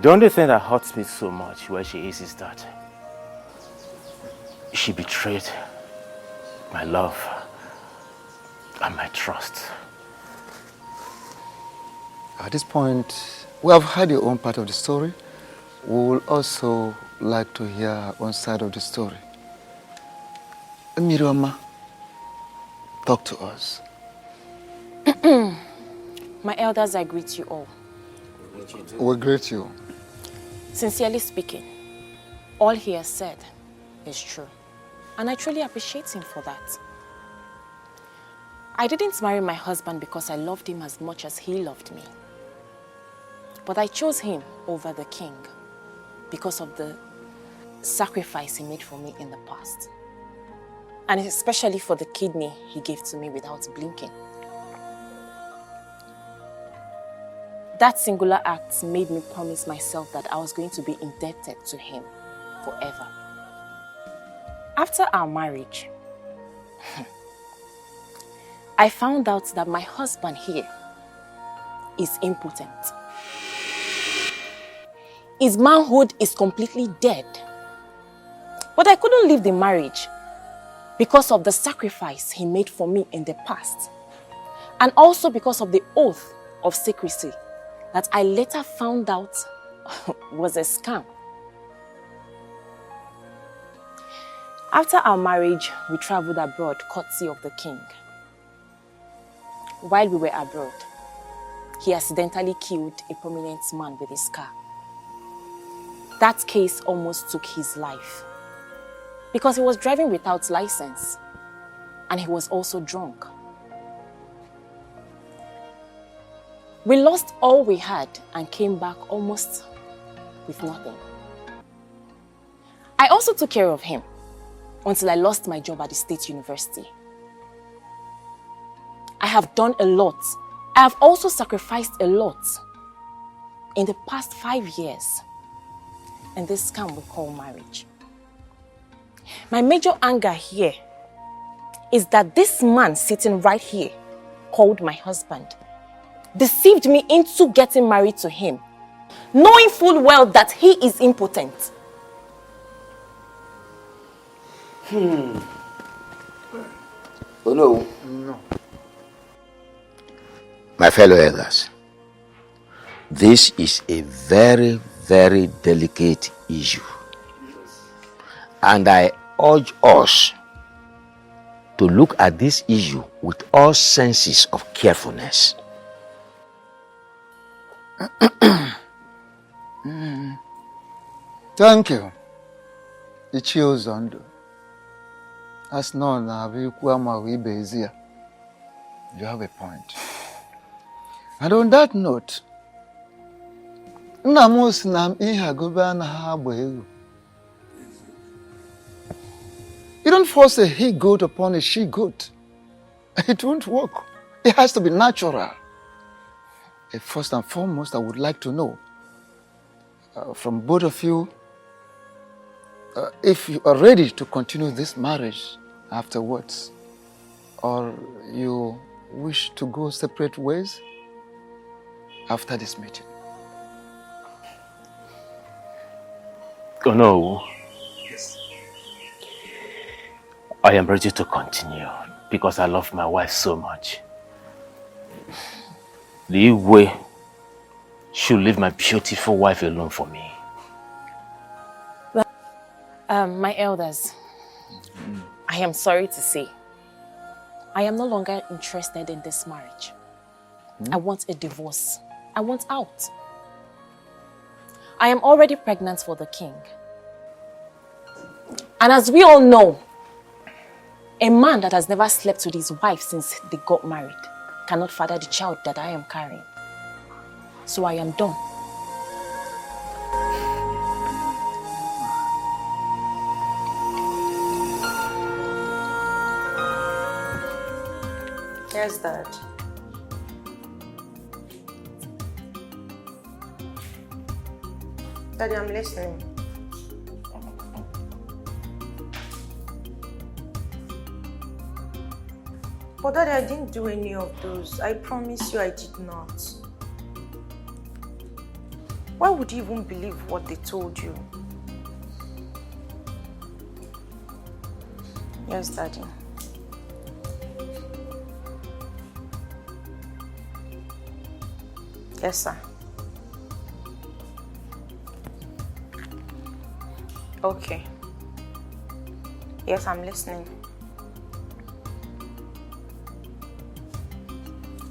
The only thing that hurts me so much where she is that she betrayed my love and my trust. At this point, we have heard your own part of the story. We will also like to hear our own side of the story. Miriama, talk to us. My elders, I greet you all. We greet you. Sincerely speaking, all he has said is true. And I truly appreciate him for that. I didn't marry my husband because I loved him as much as he loved me. But I chose him over the king because of the sacrifice he made for me in the past. And especially for the kidney he gave to me without blinking. That singular act made me promise myself that I was going to be indebted to him forever. After our marriage, I found out that my husband here is impotent. His manhood is completely dead. But I couldn't leave the marriage because of the sacrifice he made for me in the past. And also because of the oath of secrecy that I later found out was a scam. After our marriage, we traveled abroad courtesy of the king. While we were abroad, he accidentally killed a prominent man with his car. That case almost took his life because he was driving without license and he was also drunk. We lost all we had and came back almost with nothing. I also took care of him until I lost my job at the State University. I have done a lot. I have also sacrificed a lot in the past 5 years in this scam we call marriage. My major anger here is that this man sitting right here, called my husband, deceived me into getting married to him, knowing full well that he is impotent. Oh no. No. My fellow elders, this is a very, very delicate issue. And I urge us to look at this issue with all senses of carefulness. Thank you. Ichie Ozondo. As known, you have a point. And on that note, you don't force a he-goat upon a she-goat. It won't work. It has to be natural. First and foremost, I would like to know from both of you if you are ready to continue this marriage afterwards, or you wish to go separate ways after this meeting. Oh no. Yes. I am ready to continue because I love my wife so much. The way should leave my beautiful wife alone for me. My elders, I am sorry to say, I am no longer interested in this marriage. I want a divorce. I want out. I am already pregnant for the king. And as we all know, a man that has never slept with his wife since they got married cannot father the child that I am carrying. So I am done. Yes, Dad. Daddy, I'm listening. But Daddy, I didn't do any of those. I promise you I did not. Why would you even believe what they told you? Yes, Daddy. Yes, sir. Okay. Yes, I'm listening.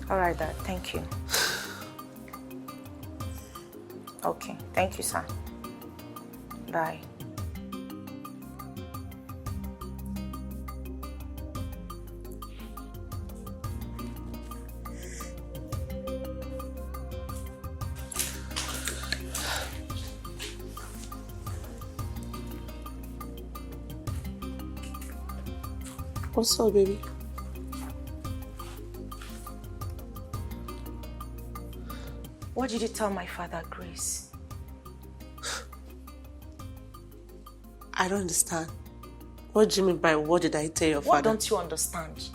All right, Dad. Thank you. Okay. Thank you, sir. Bye. What's up, baby? What did you tell my father, Grace? I don't understand. What do you mean by what did I tell your father? What don't you understand?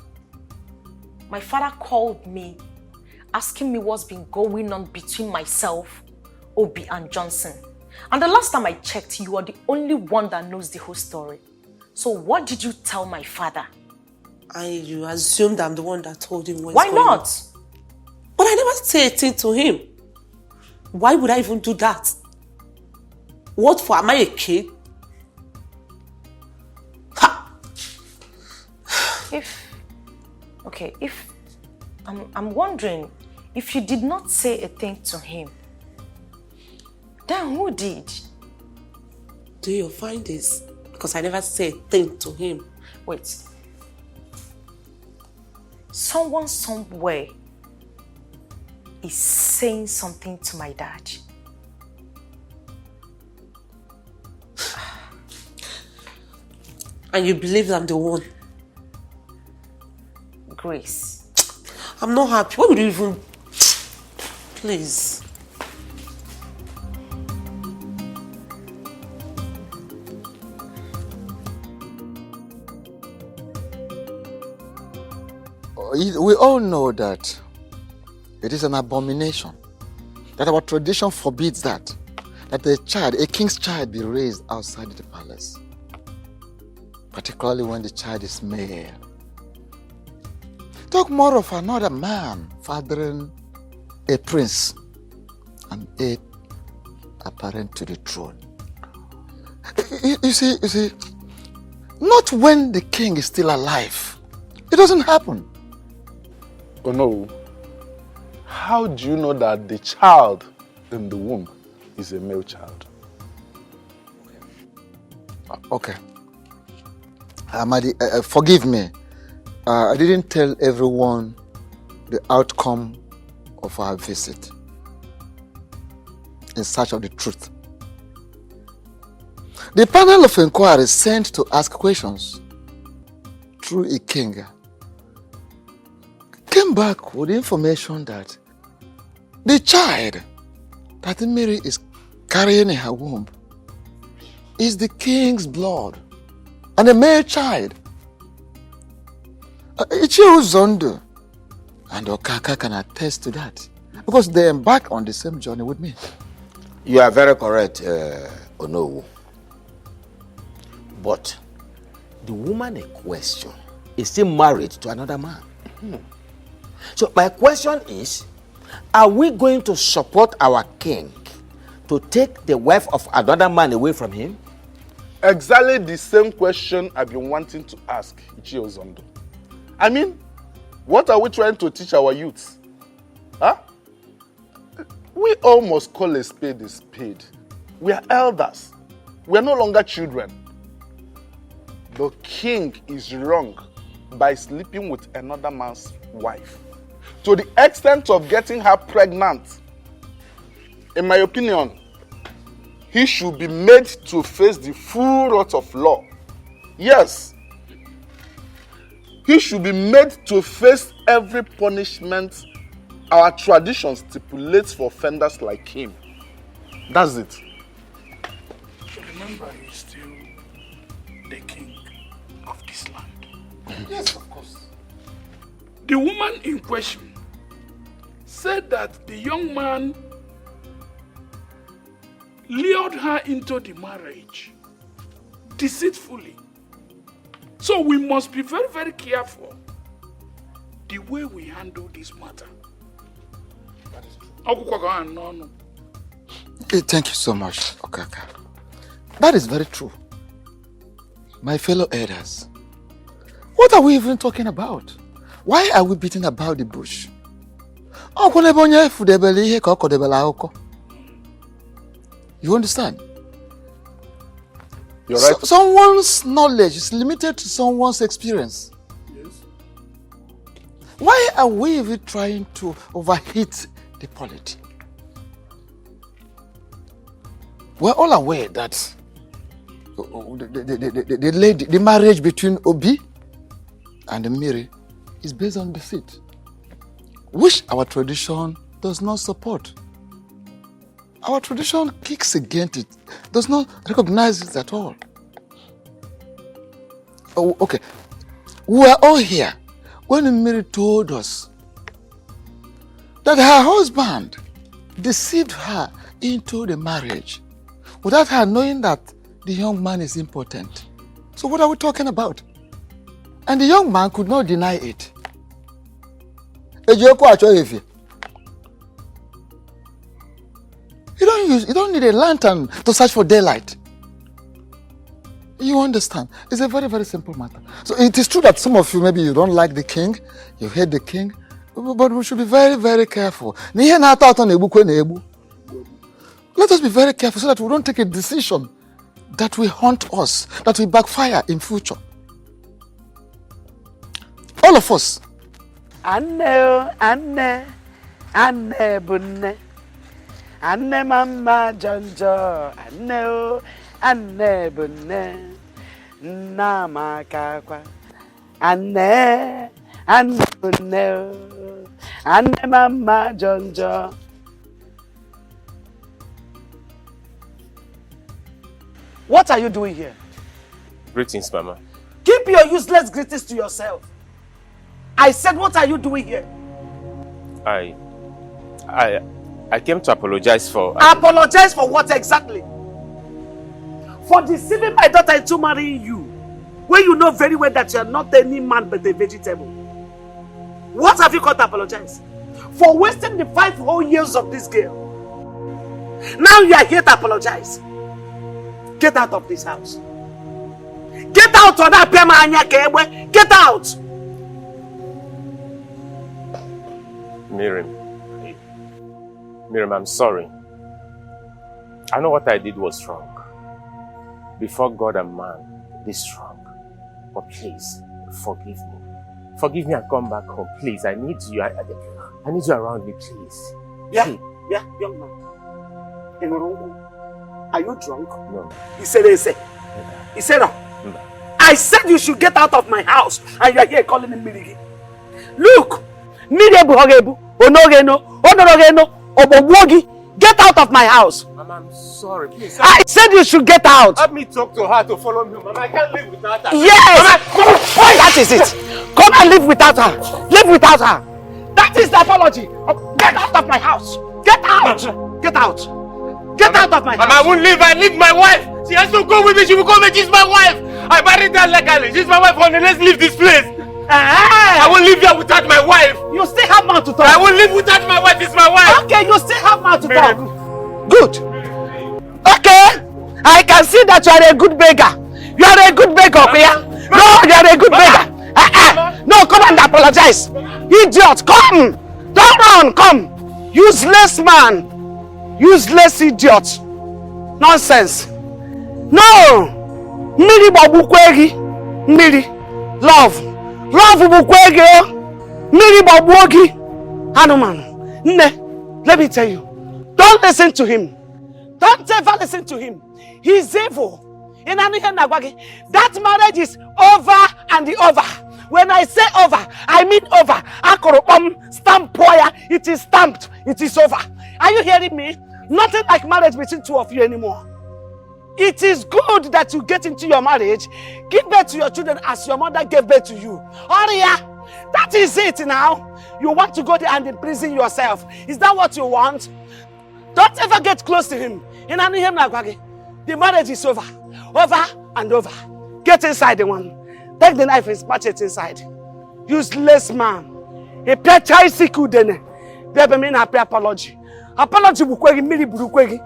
My father called me, asking me what's been going on between myself, Obi, and Johnson. And the last time I checked, you are the only one that knows the whole story. So what did you tell my father? You assumed I'm the one that told him what's Why going on. not? But I never said a thing to him. Why would I even do that? What for? Am I a kid? I'm wondering, if you did not say a thing to him, then who did? Do you find this? Because I never said a thing to him. Wait. Someone somewhere is saying something to my dad. And you believe I'm the one? Grace. I'm not happy. Why would you even... Please. We all know that it is an abomination, that our tradition forbids that a king's child be raised outside the palace, particularly when the child is male. Talk more of another man fathering a prince and heir apparent to the throne. You see, not when the king is still alive. It doesn't happen. Oh no. How do you know that the child in the womb is a male child? Okay. Amadi, forgive me. I didn't tell everyone the outcome of our visit in search of the truth. The panel of inquiry sent to ask questions through a king came back with information that the child that Mary is carrying in her womb is the king's blood and a male child. Ichio Zondo and Okaka can attest to that because they embark on the same journey with me. You are very correct, Onowu. But the woman in question is still married to another man. So my question is, are we going to support our king to take the wife of another man away from him? Exactly the same question I've been wanting to ask Ichio Zondo. I mean, what are we trying to teach our youths? Huh? We all must call a spade a spade. We are elders. We are no longer children. The king is wrong by sleeping with another man's wife, to the extent of getting her pregnant. In my opinion, he should be made to face the full wrath of law. Yes. He should be made to face every punishment our tradition stipulates for offenders like him. That's it. Remember, he's still the king of this land. Yes, of course. The woman in question said that the young man lured her into the marriage deceitfully So we must be very, very careful the way we handle this matter. That is true. Thank you so much, Okaka. That is very true. My fellow elders, what are we even talking about? Why are we beating about the bush? You understand? You're right. Someone's knowledge is limited to someone's experience. Yes. Why are we even trying to overheat the polity? We're all aware that the marriage between Obi and Miri is based on deceit, which our tradition does not support. Our tradition kicks against it, does not recognize it at all. Oh, okay. We were all here when Miri told us that her husband deceived her into the marriage without her knowing that the young man is impotent. So what are we talking about? And the young man could not deny it. You don't need a lantern to search for daylight. You understand? It's a very, very simple matter. So it is true that some of you, maybe you don't like the king, you hate the king, but we should be very, very careful. Let us be very careful so that we don't take a decision that will haunt us, that will backfire in future. All of us. Anne bunne. Anne mama jonjo. Anne bunne. Nama kakwa. Anne bunne. Anne mama jonjo. What are you doing here? Greetings, Mama. Keep your useless greetings to yourself. I said, what are you doing here? I came to apologize for... Apologize for what exactly? For deceiving my daughter into marrying you, when you know very well that you are not any man but a vegetable. What have you got to apologize? For wasting the 5 whole years of this girl. Now you are here to apologize. Get out of this house. Get out of that Pema. Get out. Miriam, I'm sorry. I know what I did was wrong. Before God and man, this wrong. But please, forgive me. Forgive me and come back home. Please, I need you. I need you around me, please. Yeah, young man. Are you drunk? No. He said, He said, no. I said you should get out of my house, and you are here calling him Mirigi. Look, get out of my house. Mama, I'm sorry, please. I said you should get out. Help me talk to her to follow me, Mama. I can't live without her. Yes! Mama, that is it. Come and live without her. Live without her. That is the apology. Get out of my house. Get out. Get out. Get out of my house. Mama, I won't leave. I need my wife. She has to go with me. She will come with me. She's my wife. I married her legally. She's my wife. Let's leave this place. I won't live here without my wife. You still have mouth to talk. I won't live without my wife. It's my wife. Okay, you still have mouth to talk. Good. Okay. I can see that you are a good beggar. You are a good beggar, Pia. No, you are a good beggar. No, come and apologize. Idiot, come. Don't run, come. Useless man. Useless idiot. Nonsense. No. Miri babukwegi. Miri. Love. Love bukwegi. Miri babuogi. Hanuman. Nne, let me tell you. Don't listen to him. Don't ever listen to him. He's evil. That marriage is over and over. When I say over, I mean over. Stamp poya. It is stamped. It is over. Are you hearing me? Nothing like marriage between two of you anymore. It is good that you get into your marriage, give birth to your children as your mother gave birth to you. Oria, that is it now. You want to go there and imprison yourself. Is that what you want? Don't ever get close to him. The marriage is over. Over and over. Get inside the one. Take the knife and smash it inside. Useless man. A pia siku dene. Bebe me na apology. Apology bukwegi mili bukwegi.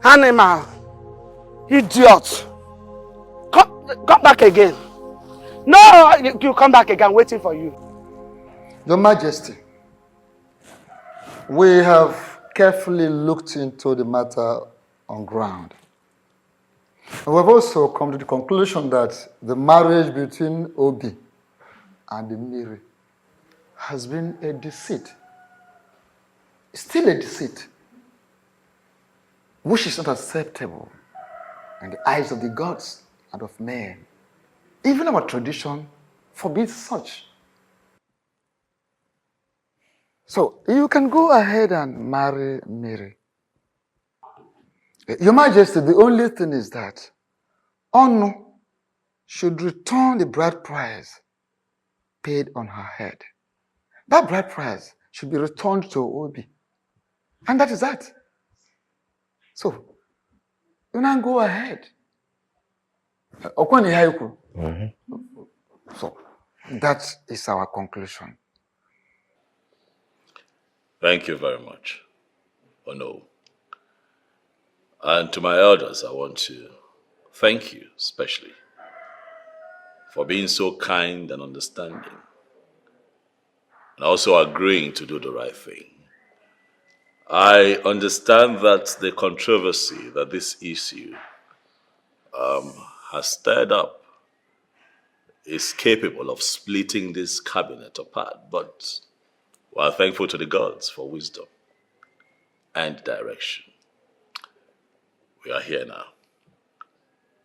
Animal. Idiot. Come back again. No, you come back again. I'm waiting for you. Your Majesty, we have carefully looked into the matter on ground. We have also come to the conclusion that the marriage between Obi and Miri has been a deceit. Still a deceit, which is not acceptable in the eyes of the gods and of men. Even our tradition forbids such. So you can go ahead and marry Mary. Your Majesty, the only thing is that Onu should return the bride price paid on her head. That bride price should be returned to Obi. And that is that. So, you now go ahead. So, that is our conclusion. Thank you very much, Ono. And to my elders, I want to thank you especially for being so kind and understanding and also agreeing to do the right thing. I understand that the controversy that this issue has stirred up is capable of splitting this cabinet apart, but we are thankful to the gods for wisdom and direction. We are here now.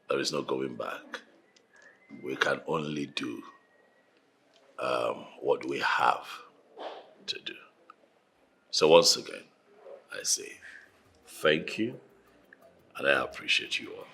There is no going back. We can only do what we have to do. So once again, I say thank you, and I appreciate you all.